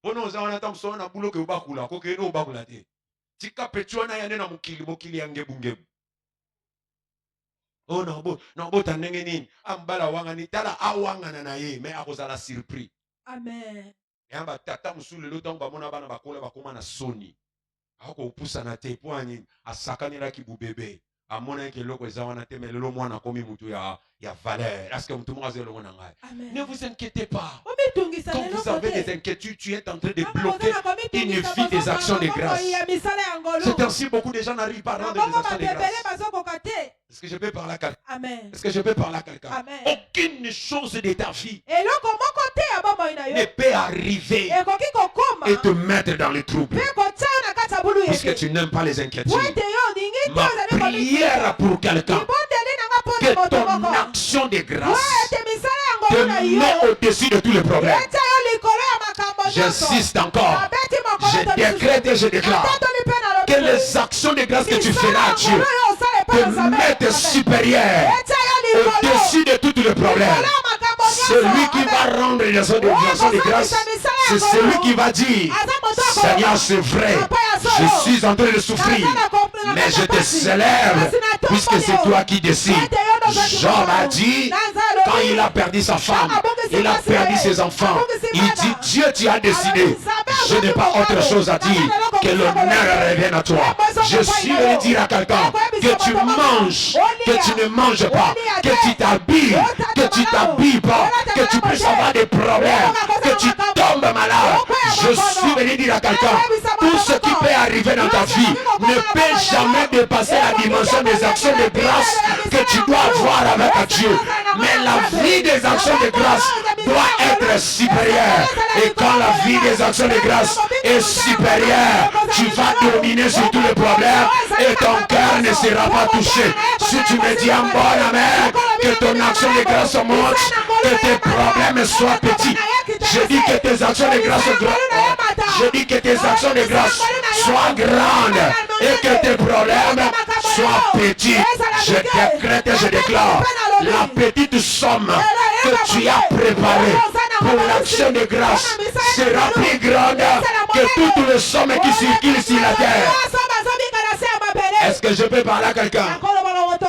Bono ozana tamso na bulo ke ubakula ko ke no ubakula te. Tika petwana yane na mukili yange bungebu. Oh no bota ndenge nini ambala wanga ni tala awanga na ye mais akozala surpris. Amen. Yamba tata musule lo tanga mona bana bakola bakoma na soni. Ako pusa na te poani asakani la kibubebe. Amona ke loko ezawana te mais lelo mwana komi mutu ya valeur. Est-ce que tout le monde a le monde? Ne vous inquiétez pas. Quand vous avez des inquiétudes, tu es en train de bloquer une vie des actions de grâce. C'est ainsi beaucoup de gens n'arrivent pas à rendre des actions de grâce. Est-ce que je peux parler à quelqu'un? Amen. Est-ce que je peux parler à quelqu'un? Aucune chose de ta vie ne peut arriver et te mettre dans le trouble. Puisque tu n'aimes pas les inquiétudes. Ma prière pour quelqu'un, que ton action de grâce te met au-dessus de tous les problèmes. J'insiste encore. Je décrète et je déclare que les actions de grâce que tu feras à Dieu te mettent supérieur au-dessus de tous les problèmes. Celui qui va rendre les actions de grâce, c'est celui qui va dire, Seigneur, c'est vrai, je suis en train de souffrir, mais je te célèbre, puisque c'est toi qui décides. Job a dit, quand il a perdu sa femme, il a perdu ses enfants, il dit, Dieu, tu as décidé, je n'ai pas autre chose à dire, que l'honneur revienne à toi. Je suis venu dire à quelqu'un que tu manges, que tu ne manges pas, que tu t'habilles, pas, que tu puisses avoir des problèmes, que tu tombes malade. Je suis venu dire à quelqu'un, tout ce qui peut arriver dans ta vie ne peut jamais dépasser la dimension des actions de grâce que tu dois avoir avec Dieu. Mais la vie des actions de grâce doit être supérieure. Et quand la vie des actions de grâce est supérieure, tu vas dominer sur tous les problèmes et ton cœur ne sera pas touché. Si tu me dis en bon amen, que ton action de grâce monte, que tes problèmes soient petits. Je dis que tes actions de grâce soient grandes et que tes problèmes soient petits. Je décrète et je déclare la petite somme que tu as préparée pour l'action de grâce sera plus grande que toutes les sommes qui circulent sur la terre. Est-ce que je peux parler à quelqu'un?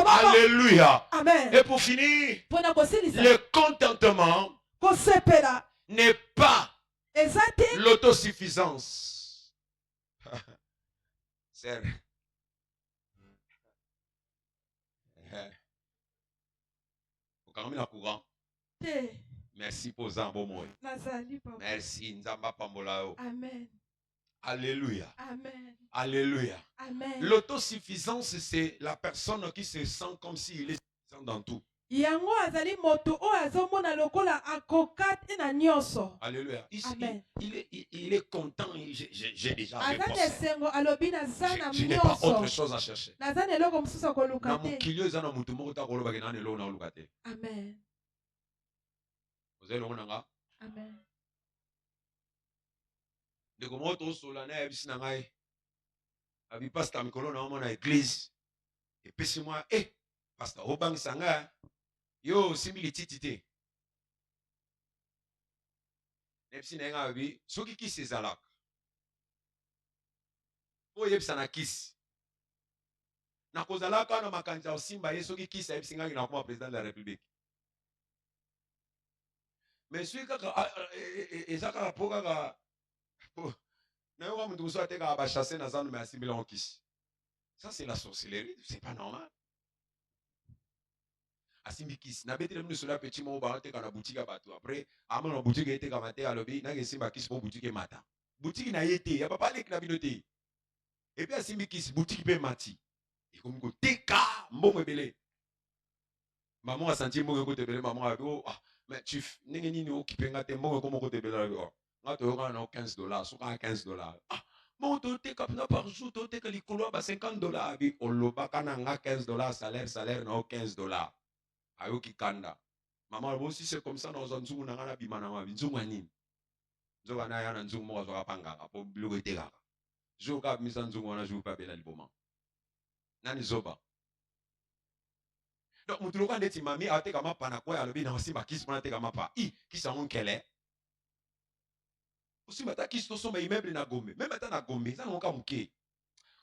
Alléluia. Amen. Et pour finir, le contentement n'est pas l'autosuffisance. C'est courant. Merci pour ça, bon mot. Merci, Nzamba Pambolao. Amen. Alléluia. Amen. Alléluia. Amen. L'autosuffisance, c'est la personne qui se sent comme s'il est suffisant dans tout. Alléluia. Ici, il est content. J'ai déjà réponse. Je n'ai pas autre chose à chercher. Amen. Vous allez le Amen. de comment on solana et bisnangai abi pasteur mikolo na mona église et puis moi pasteur obang sanga yo simili titité nepsi na abi soki ki sezalak o yebsa na kis na kozalaka na makanza osimba ye soki kisa yebsinga na comme président de la république mais celui kaka ezaka poka ça c'est la sorcellerie, c'est pas normal. Asimbikis, na betre nous cela petit mo ba te kana boutique bato après amo na boutique était kamate alobi na simba kis mo boutique mata. Boutique na yete, ya papa lek na binote. Et puis asimbikis boutique pe mati. Et comme ko teka mbongo belé. Maman a senti mbongo ko te belé maman a oh mais tu ningi nini okipenga te mbongo ko ko te belé oh. Quand tu as $15, sur $15. Ah, mon toté capna par jour, toté que les couloirs à $50. On le bat quand on a $15, salaire, non $15. Ayo ki kanda. Maman, aussi c'est comme ça dans un zoom, on a un bimana, zoom anim. Zogana yana zoom, moi, je vais pas pour bloquer tes gars. Je vais pas mis en zoom, on a joué pas belle album. Nani zoba. Donc, mon truc, on est mami, a été comme un panakwa, a le bien aussi, ma kiss, on a été comme un pa. Qui s'en on qu'elle est. Aussi mata kisi to somba immeuble na Gombe même ata na Gombe ça ngoka muke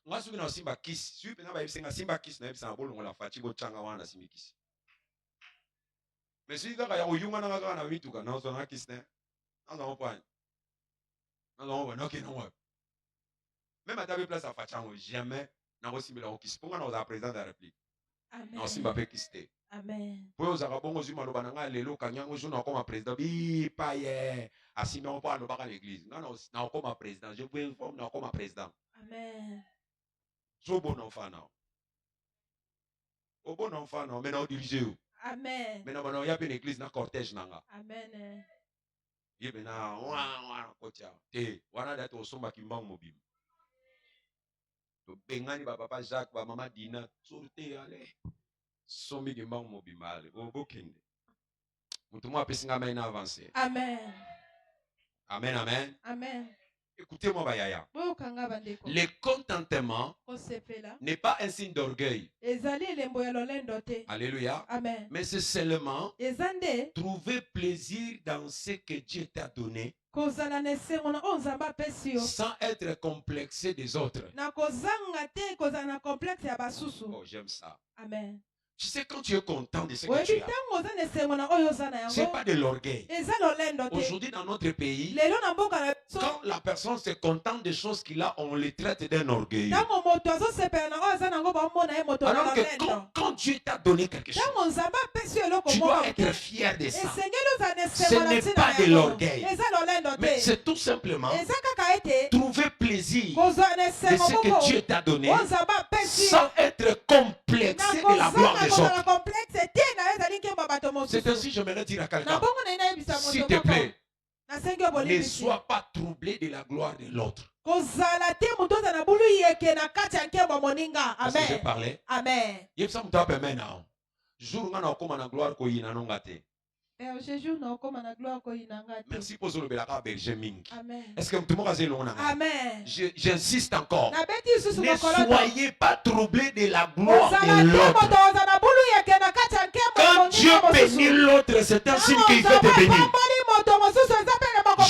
nga suki na simba kisi suki pena ba yesenga simba kisi na yebisa na bolongo la fati bo changa wana simba kisi mais suki kaka ya oyunga na kaka na mituka na so na kisi na zo point na zo na ke na wa même ata be place à fachango jamais na ko simba la kisi ponga na za président de la république amen na simba pe kisi te amen po za ka bongo zuma lo bananga lelo kanyango zo na ko président bi pa ye assis on parle pas à l'église. Non, comme président. Je vous informe, non, comme président. Amen. So bon enfant, non. Au bon enfant, non, mais non, dirigez vous. Amen. Mais non, il y a une église dans cortège, non. Amen. Il y a un kotia. Wana d'être au somba qui manque mobile. Bengani, papa Jacques, maman Dina, sortez, allez. Sombi qui manque mobile, allez. Au beau kende. Moutouma a pesé ngamen avancé. Amen. Amen, amen. Amen. Écoutez-moi, Bayaya. Le contentement n'est pas un signe d'orgueil. Alléluia. Amen. Mais c'est seulement trouver plaisir dans ce que Dieu t'a donné sans être complexé des autres. Oh, j'aime ça. Amen. Tu sais, quand tu es content de ce que tu as, ce n'est pas de l'orgueil. Aujourd'hui, dans notre pays, quand la personne se contente des choses qu'il a, on les traite d'un orgueil. Alors que quand Dieu t'a donné quelque chose, tu dois être fier de ça. Ce n'est pas de l'orgueil, mais c'est tout simplement trouver plaisir de ce que Dieu t'a donné sans être complexé de la gloire des autres. C'est ainsi que j'aimerais dire à quelqu'un, s'il te plaît, ne sois pas troublé de la gloire de l'autre. Est-ce que j'ai parlé? Amen. Merci pour le berger Ming. Est-ce que tout le monde a dit amen? J'insiste encore. Ne soyez pas troublés de la gloire de l'autre. Quand Dieu bénit l'autre, c'est un signe qu'il veut te bénir.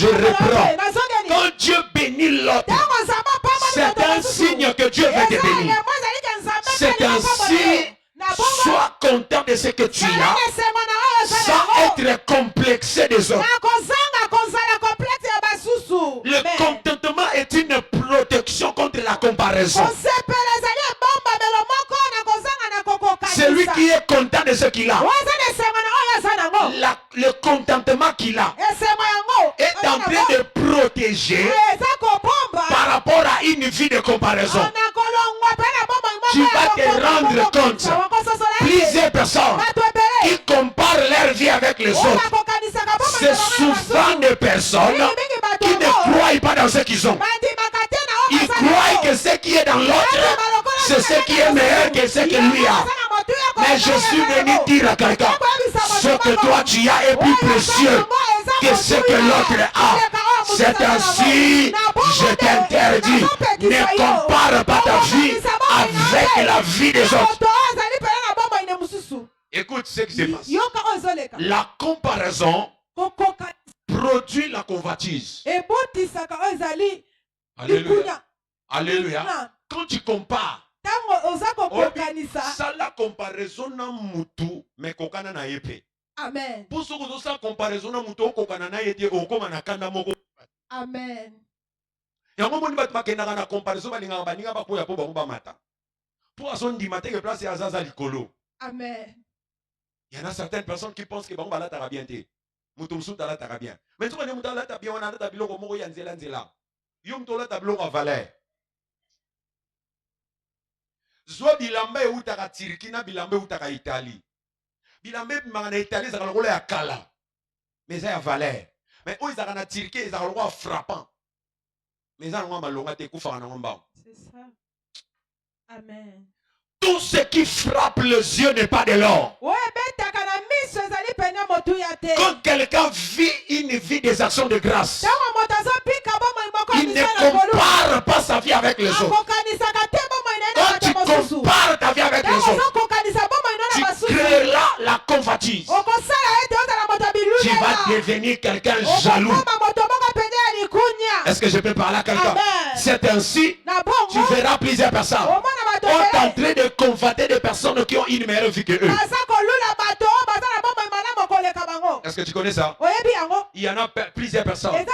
Je reprends. Quand Dieu bénit l'autre, c'est un signe que Dieu veut te bénir. C'est un signe. Sois content de ce que tu as sans être complexé des autres. Le contentement est une protection contre la comparaison. Celui qui est content de ce qu'il a, le contentement qu'il a est en train de protéger par rapport à une vie de comparaison. Tu vas te rendre compte, plusieurs personnes qui comparent leur vie avec les autres, c'est souvent des personnes qui ne croient pas dans ce qu'ils ont. Ils croient que ce qui est dans l'autre, c'est ce qui est meilleur que ce que lui a. Mais je suis venu dire à quelqu'un, ce que toi tu as est plus précieux que ce que l'autre a. C'est ainsi, je t'interdis, ne compare pas ta vie avec la vie des autres. Écoute ce qui se passe. La comparaison produit la convoitise. Alléluia. Alléluia. Quand tu compares, ça la comparaison na mutu mais kokana na yepe. Amen. Pour ce que ça comparaison na mutu kokana na yete okoma na kanda moko. Amen. Yango moni bat makena na comparaison balinga baninga ba koya po ba mata. Pour son di matin que place ya zaza likolo. Amen. Il y en a certaines personnes qui pensent que bon bala ta bien té. Mutu msu ta la ta bien. Mais tu connais mutu la ta bien on a ta biloko moko ya nzela nzela. Yom to la ta biloko valeur. Zwa bilamba eutaka Turquie na bilamba eutaka Italie. Bilamba na Italie ezaka lokola ya kala. Mais ça ya valeur. Mais oyo ezaka na Turquie ezaka lokola frappant. Mais ça ngoma malonga te kufaka na ngomba. C'est ça. Amen. Tout ce qui frappe les yeux n'est pas de l'or. Quand quelqu'un vit une vie des actions de grâce, il ne compare pas sa vie avec les autres. Quand tu compares ta vie avec les autres, tu crées là la convoitise. Tu vas devenir quelqu'un jaloux. Est-ce que je peux parler à quelqu'un? C'est ainsi, tu verras plusieurs personnes sont en train de convoiter des personnes qui ont une meilleure vie que eux. Est-ce que tu connais ça? Il y en a plusieurs personnes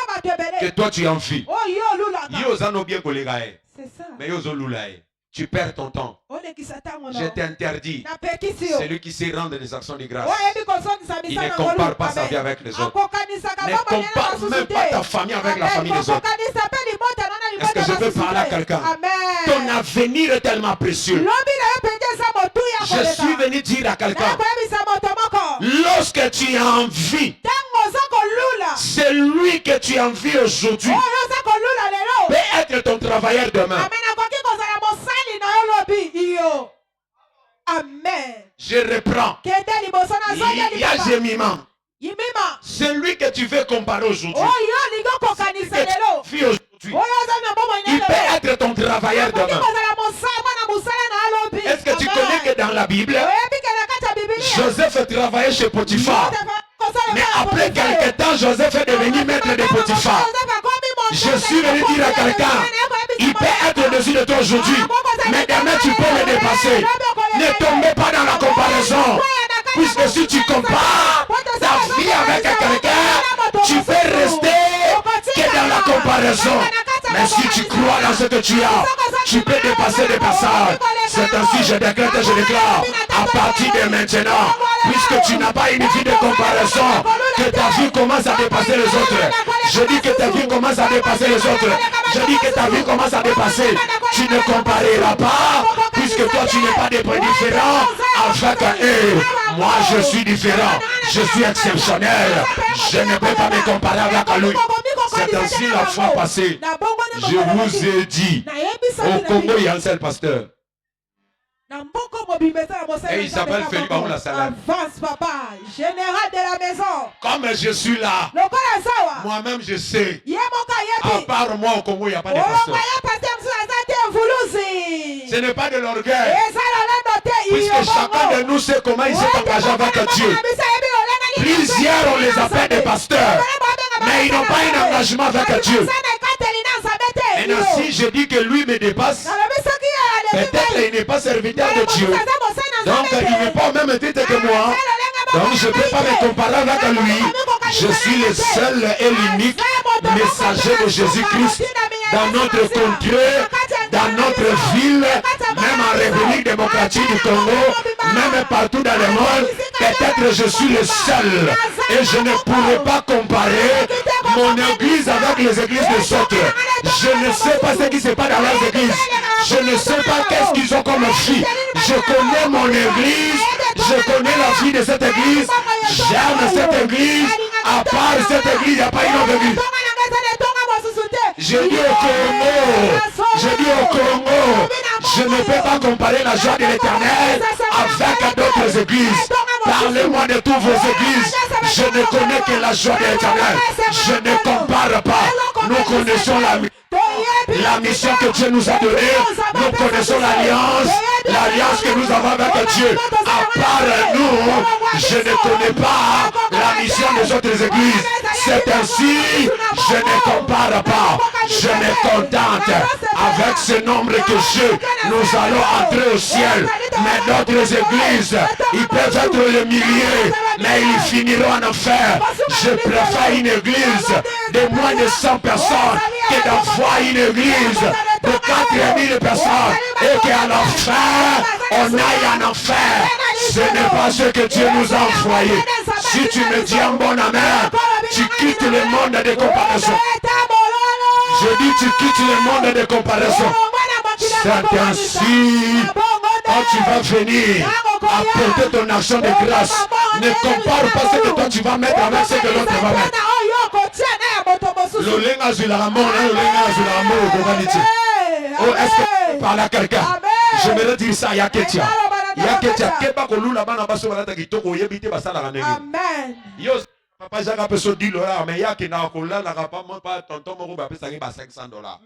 que toi tu envies. Mais tu perds ton temps. Je t'interdis. Celui qui sait rendre des actions de grâce, il ne compare pas sa vie avec les autres. Ne compare même pas ta famille avec la famille des autres. Est-ce que je peux parler à quelqu'un? Ton avenir est tellement précieux. Je suis venu dire à quelqu'un, lorsque tu as envie, celui que tu envies aujourd'hui peut être ton travailleur demain. Amen. Je reprends. Il y a Jémima. Celui que tu veux comparer aujourd'hui, il peut être ton travailleur demain. Est-ce que tu connais que dans la Bible, Joseph travaillait chez Potiphar, mais après quelque temps, Joseph est devenu maître de Potiphar. Je suis venu dire à quelqu'un, il peut être au-dessus de toi aujourd'hui, mais demain tu peux le dépasser. Ne tombez pas dans la comparaison, puisque si tu compares ta vie avec quelqu'un, tu peux rester que dans la comparaison. Mais si tu crois dans ce que tu as, tu peux dépasser des passages. C'est ainsi, je déclare et je déclare, à partir de maintenant, puisque tu n'as pas une vie de comparaison, que ta vie commence à dépasser les autres. Je dis que ta vie commence à dépasser les autres. Je dis que ta vie commence à dépasser. Tu ne compareras pas, puisque toi tu n'es pas différent avec eux. Moi je suis différent. Je suis exceptionnel. Je ne peux pas me comparer avec lui. C'est ainsi la fois passée. Je vous ai dit, au Congo il y a un seul pasteur. Et il s'appelle Felipe Baoula Salam. Avance papa, général de la maison. Comme je suis là, moi-même je sais. À part moi au Congo il n'y a pas de pasteur. Ce n'est pas de l'orgueil. Puisque chacun de nous sait comment il s'est engagé avec Dieu. Plusieurs on les appelle des pasteurs. Mais ils n'ont pas un engagement avec Dieu. Maintenant, si je dis que lui me dépasse, peut-être il n'est pas serviteur de Dieu. Donc, il n'est pas au même titre que moi. Donc, je ne peux pas me comparer avec lui. Je suis le seul et l'unique messager de Jésus-Christ dans notre contrée, dans notre ville, même en République démocratique du Congo, même partout dans le monde. Peut-être je suis le seul et je ne pourrai pas comparer mon église avec les églises des autres. Je ne sais pas ce qui se passe dans leurs églises. Je ne sais pas qu'est-ce qu'ils ont comme fille. Je connais mon église, je connais la fille de cette église. J'aime cette église. À part cette église, il n'y a pas une autre église. Je dis au Congo, je ne peux pas comparer la joie de l'Éternel avec d'autres églises. Parlez-moi de toutes vos églises. Je ne connais que la joie de l'Éternel. Je ne compare pas. Nous connaissons la mission que Dieu nous a donnée. Nous connaissons l'alliance que nous avons avec Dieu. À part nous, je ne connais pas la mission des autres églises. C'est ainsi, je ne compare pas. Je me contente avec ce nombre que j'ai. Nous allons entrer au ciel. Mais d'autres églises, ils peuvent être le millier, mais ils finiront en enfer. Je préfère une église de moins de 100 personnes que d'avoir une église de 4000 personnes et qu'à la fin, on aille en enfer. Ce n'est pas ce que Dieu nous a envoyé. Si tu me dis un bon amen, tu quittes le monde de comparaison. Je dis tu quittes le monde de comparaison. C'est ainsi, quand tu vas venir apporter ton action de grâce, ne compare pas ce que toi tu vas mettre avec ce que l'autre va mettre. Lolenga Zularamo, Lolenga Zularamo, Goganiti. Oh, est-ce que tu parles à quelqu'un? J'aimerais dire ça à Yaketia. Yaketia, Keba Kolula Bana Basso Valata Kitoko, Yebite Basala Ranegi. Amen. Yo, Papa Jacques a besoin de $10, mais Yakina Kola, la rapa, mon père, tonton Moro, va payer $500.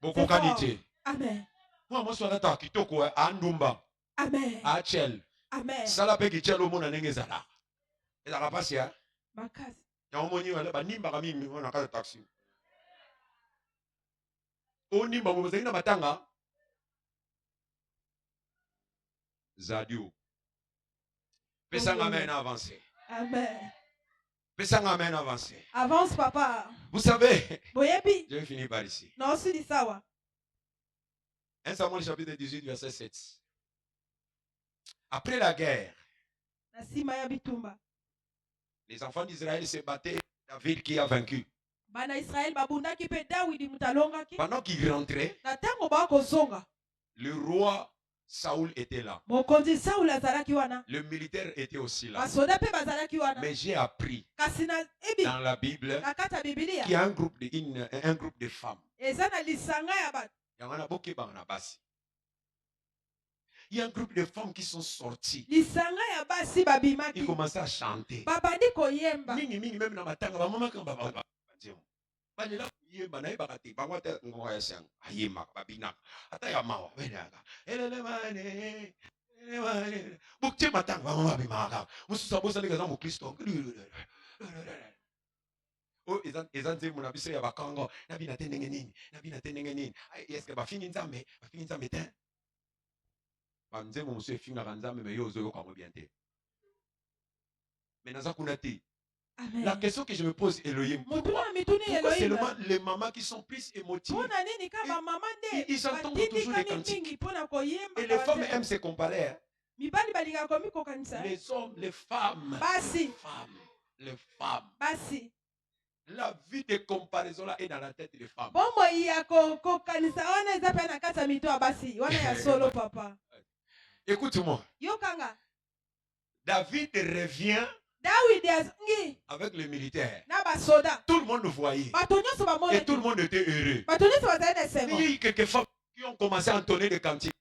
Beaucoup qualité. Amen. Moi, je suis là, Kitoko, Andumba. Amen. Achel. Amen. Sala pe Kichel au monde en Engezala. Et la rapace, hein? Makas. Y'a un moni, on ni barami, on a pas de taxi. On ni babu, vous avez une matanga. Zadio. Pesang amen avancé. Amen. Pesang amen avancé. Avance, papa. Vous savez, je vais finir par ici. Non, c'est dit ça, wa. 1 Samuel chapitre 18, verset 7. Après la guerre, les enfants d'Israël se battaient David qui a vaincu. Pendant qu'il rentrait, le roi Saoul était là. Le militaire était aussi là. Mais j'ai appris dans la Bible qu'il y a un groupe de femmes. Il y a un groupe de femmes qui sont sorties. Ils commençaient à chanter. Mingi même dans ma tanga, maman quand baba. Banela yemba na ibaka te bangwa te ngoya sang ayema babina ata ya mawa wenaka elele mane bukte matanga mama bimaka mususa bosa leka zamu Kristo o ezanze muna bise ya bakango na bina tenenge nini eske ba fini nzambe te bamze mo musu finga nzambe me yozo yo kwa bien te mais naza kuna te. Amen. La question que je me pose, Elohim, pourquoi seulement les mamans qui sont plus émotives, ils entendent toujours les cantiques. Et les femmes aiment se comparer. Hein? Les hommes, les femmes. Les femmes. La vie de comparaison là est dans la tête des femmes. Écoute-moi. David revient avec les militaires. Tout le monde le voyait. Et tout le monde était heureux. Il y a quelques femmes qui ont commencé à entonner des cantiques.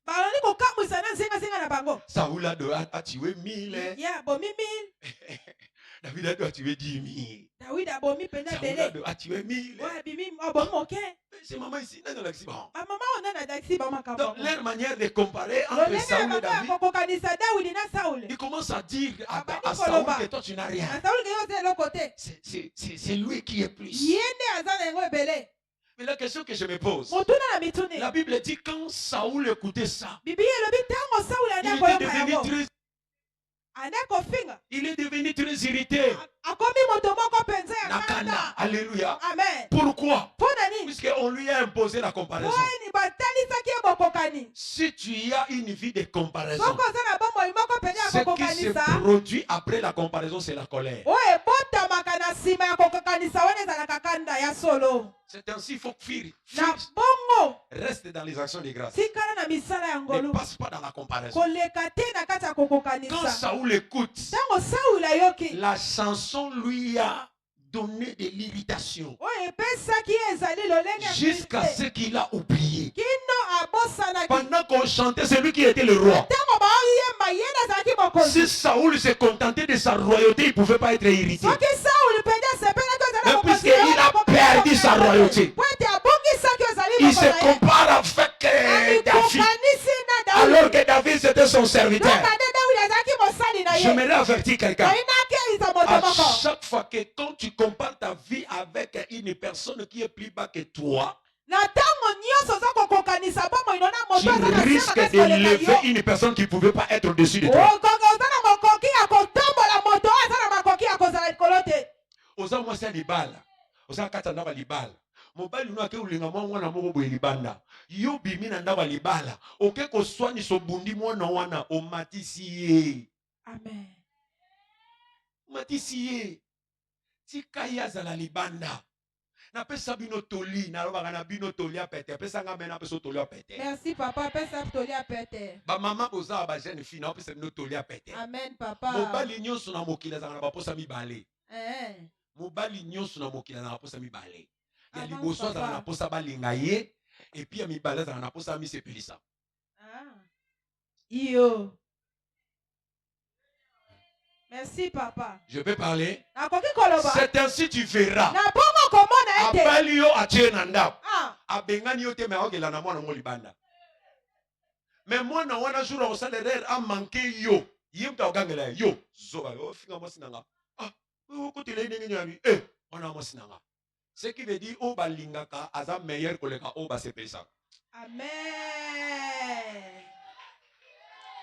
Saoul a tué 1000. David a tué 10 000. David a bomi pena belé. A tué 1000. Ouais, bimi abomi ok. C'est maman ici, dans l'accident. Ma maman on a na taxi ba makabo. Donc leur manière de comparer entre Saoul et David, kokokanisa David na Saul. il commence à dire à Saoul que toi tu n'as rien. Saul que yo c'est l'autre côté. C'est lui qui est plus. Yende azana ngo belé. Mais la question que je me pose, la Bible dit quand Saoul écoutait ça, il est devenu très irrité. Nakana. Alléluia. Amen. Pourquoi? Puisqu'on lui a imposé la comparaison. Si tu as une vie de comparaison, ce qui se produit après la comparaison, c'est la colère. C'est ainsi, il faut fuir. Reste dans les actions de grâce. Ne passe pas dans la comparaison. Quand Saoul écoute, la chanson lui a donné de l'irritation jusqu'à ce qu'il a oublié. Pendant qu'on chantait, c'est lui qui était le roi. Si Saoul se contentait de sa royauté, il ne pouvait pas être irrité. Mais puisqu'il a perdu sa royauté, il se compare avec David, alors que David c'était son serviteur. J'aimerais avertir quelqu'un. À chaque fois que quand tu compares ta vie avec une personne qui est plus bas que toi, tu risques de lever une personne qui ne pouvait pas être au-dessus de toi. Oza mwasi libala, oza kata ndaba libala. Mobali no ake ulinga mwana moko boye libanda. Yo bimi na ndaba libala. Oke ko soigner so bundi mwana wana o matisi. Amen. Matisi. Tika ya za la libanda. Na pesa bino toli, na roba na bino toli a pete. Pesa nga mena pesa toli a pete. Merci papa, pesa toli a pete. Ba mama boza ba jeune fille na pesa bino toli a pete. Amen papa. Mobali nyonso na mokila za na ba posa mibale. Mobali nyonso na mokila na posa mibale. Ya liboso za na posa balinga ye et puis ya mibale za na posa misepelisa. Yo. Merci papa. Je peux parler. C'est ainsi tu verras. Abali yo atie na ndako. Abengani yo te me ogela na mwana mo libanda. Mais mwana wana jour au salaire a manqué yo. Yimta ogangela yo. Zoba yo finga mosinanga. Côté les nengeni on a mosinanga. Ce qui veut dire o balingaka aza meilleur koleka o ba sepesa. Amen.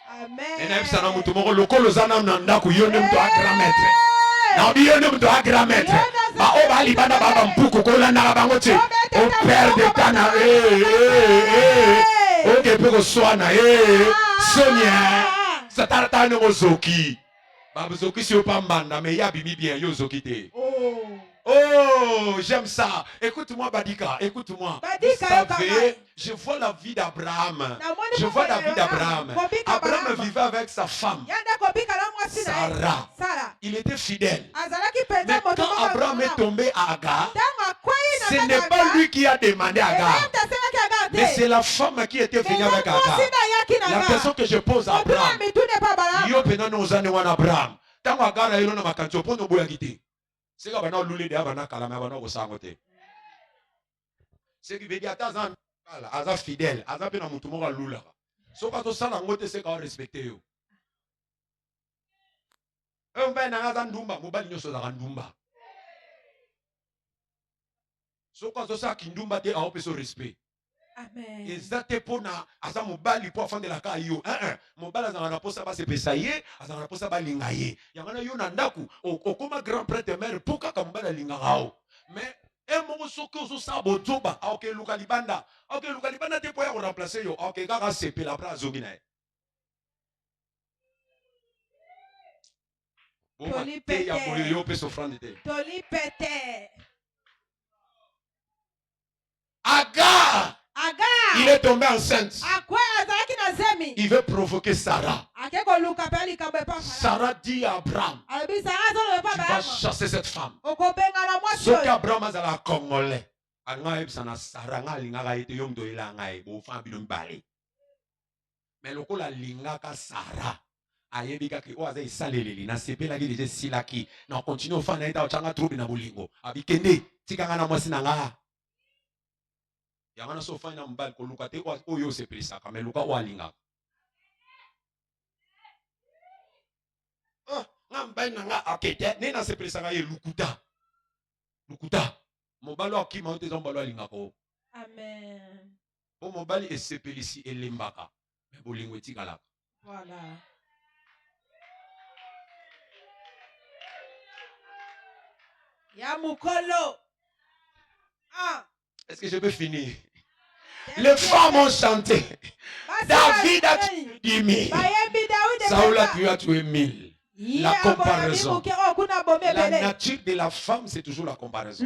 Amen. Et même ça na mutu moko lokolo zana nanda ku yo nem to grand maître. Na bi yo nem to grand maître. Ba o ba libanda baba mpuku ko la na bango ti. O père de tana O ke pe ko swana Sonia. Ça tarata no zoki. Ba zoki si o pambanda mais ya bimi bien yo zoki te. Oh, j'aime ça. Écoute-moi, Badika. Écoute-moi. Vous savez, je vois la vie d'Abraham. Je vois la vie d'Abraham. Abraham vivait avec sa femme, Sarah. Il était fidèle. Mais quand Abraham est tombé à Agar, ce n'est pas lui qui a demandé à Agar. Mais c'est la femme qui était venue avec Agar. La question que je pose à Abraham. Yo pena no zane wana Abraham. Tango Agar a eu na makancho po no boya gite. C'est que bana lule de bana kala me bana ko sangote. C'est qui veut dire atazan aza fidèle, aza pe na mutu moko lula. So ka to sala ngote c'est ka respecter yo. On va na aza ndumba, mobali nyoso za ndumba. So ka to sa kindumba te a opeso respect. Amen. Ezate pona aza mobali po afande la ka yo. Mobali aza na posa ba se pesa ye, aza na posa ba linga ye. Yangana yo na ndaku okoma grand prêtre mère poka ka mobali linga ngao. Mais moko soki ozo sa bozoba, aoke luka libanda. Aoke luka libanda te po ya ko remplacer yo. Aoke kaka sepela bra zongi na ye. Toli pete. Ya boyo yo pe sofrande te. Toli pete. Agar. Il est tombé enceinte. Il veut provoquer Sarah. Sarah dit à Abraham, tu vas chasser cette femme. Ce qu'Abraham a la Congolais. Mais le coup la linga ka Sarah. ayebika ki oaza isaleleli na sepela ki deje silaki na continue ofana ita ochanga trouble na bolingo abikende tikanga na mwasi na nga yango na so fana mbali ko luka te oyo sepelisa ka meluka walinga nga mbali na nga akete ne na sepelisa nga ye lukuta mobalo akima ote zo mbalo alinga ko Amen. po mobali esepelisi elembaka me bolingo etikala. Voilà. Ya mukolo. Est-ce que je peux finir? Les femmes ont chanté. David a tué 10 000. Saoul a tué 1000. La comparaison. La nature de la femme, c'est toujours la comparaison.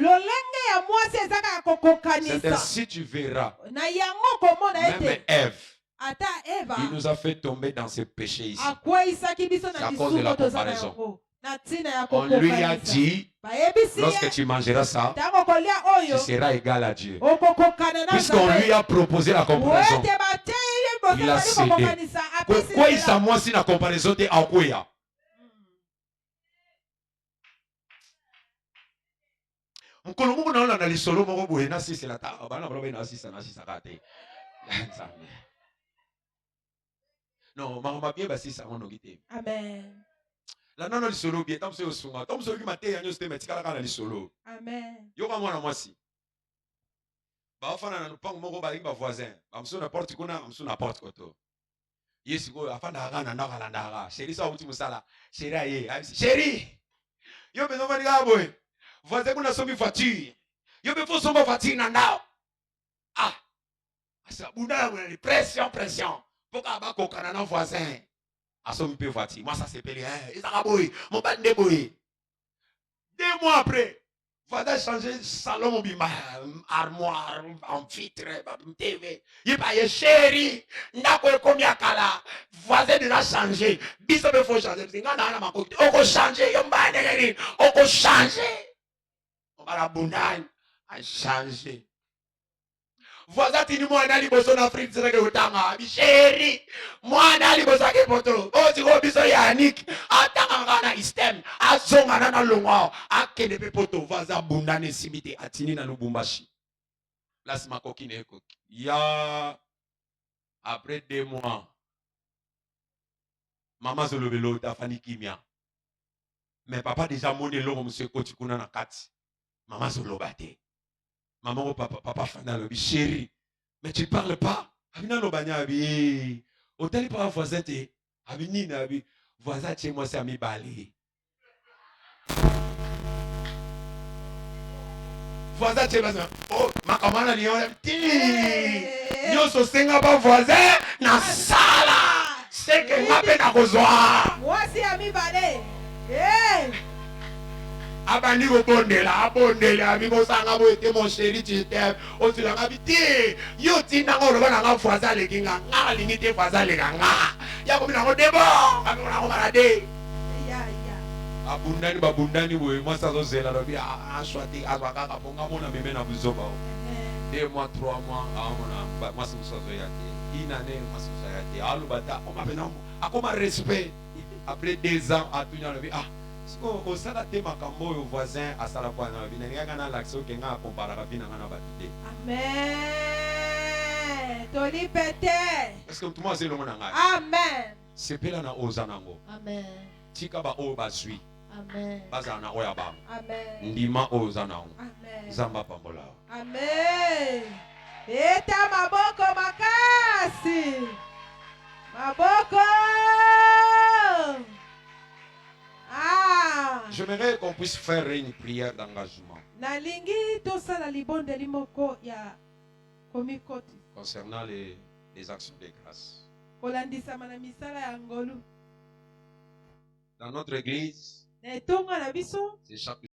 C'est ainsi tu verras. Même Ève, il nous a fait tomber dans ce péché ici. C'est à cause de la comparaison. On lui a dit, lorsque tu mangeras ça, tu seras égal à Dieu. Puisqu'on lui a proposé la comparaison, il a cédé. Pourquoi il s'est moi si la comparaison est en quoi? Mukolomo na na lisolo moko boye na sisi la ta bana balobe na sisi kate. Non, mama bien ba sisi ngono gite. Amen. La nana lisolo bien tam se osunga. Tam so ki mate ya nyoste metikala kana lisolo. Amen. Yo ka mwana mwasi. Ba fana na lupango moko ba ba voisin. Ba mso na porte kuna, mso na porte koto. Yesu go afanda kana na kala ndaka. Chéri sa uti musala. Chéri aye. Chéri. Yo bezo mani ga boy. Voisin kuna somi voiture. Yo be fo somba voiture na ndao. Asa bunda na pression. Poka ba ko kana na voisin. Asomi pe voiture. Moi ça s'appelle Isaka boy, mon bande boy. 2 mois après, voisin changer salon mobile, armoire, amphitre, TV. Il pas chéri, n'a pas combien kala. Voisin déjà changé. Biso be faut changer. Singa na ma ko. Oko changer, yo mbande ngeni. Oko changer. La bundane a changé. Voisin tini mwana liboso na Afrique c'est que utanga chéri mwana liboso ke poto o tiko biso Yannick atanga ngana istem azonga na longo akene pe poto voisin bundane simite atini na Lubumbashi place makoki ne koki ya après 2 mois maman zolobelo ta fani kimia mais papa déjà moné longo monsieur kotikuna na kati. Maman Zolobate. Maman papa fana lobi chéri. Mais tu parles pas. Abina lobanya abi. Hôtel pas voisin te. Abini na abi. Voisin chez moi c'est ami bali. Voisin chez moi. Oh, ma commande ni on ti. Nyo so senga ba voisin na sala. C'est que ngape na kozwa. Moi c'est ami bali. Eh. Abani bondela abondela amigo sanga bo ete mon chéri tu t'aimes o tu la ngabiti yo tina ngolo bana nga voisin le kinga nga lingite voisin le nga ya ko mina ngo debo ami ngona ko marade ya abundani babundani boye moi ça zo zela lobi a swati azwaka ka ponga mona meme na buzoba 2 mois 3 mois mona moi ça zo ya te inane moi ça ya te alu bata o mapena akoma respect après 2 ans atunya lobi au sala te makambo au voisin à sala kwa na bina ngaka na l'action ke nga compara ka bina na batite. Amen. Toli pete. Est-ce que tout le monde sait le mot nanga? Amen. C'est pela na ozanango. Amen. Tika ba o basui. Amen. Bazana oya ba. Amen. Ndima ozanango. Amen. Zamba pambola. Amen. Eta maboko makasi. Maboko. J'aimerais qu'on puisse faire une prière d'engagement concernant les actions de grâce. Dans notre église, c'est chaque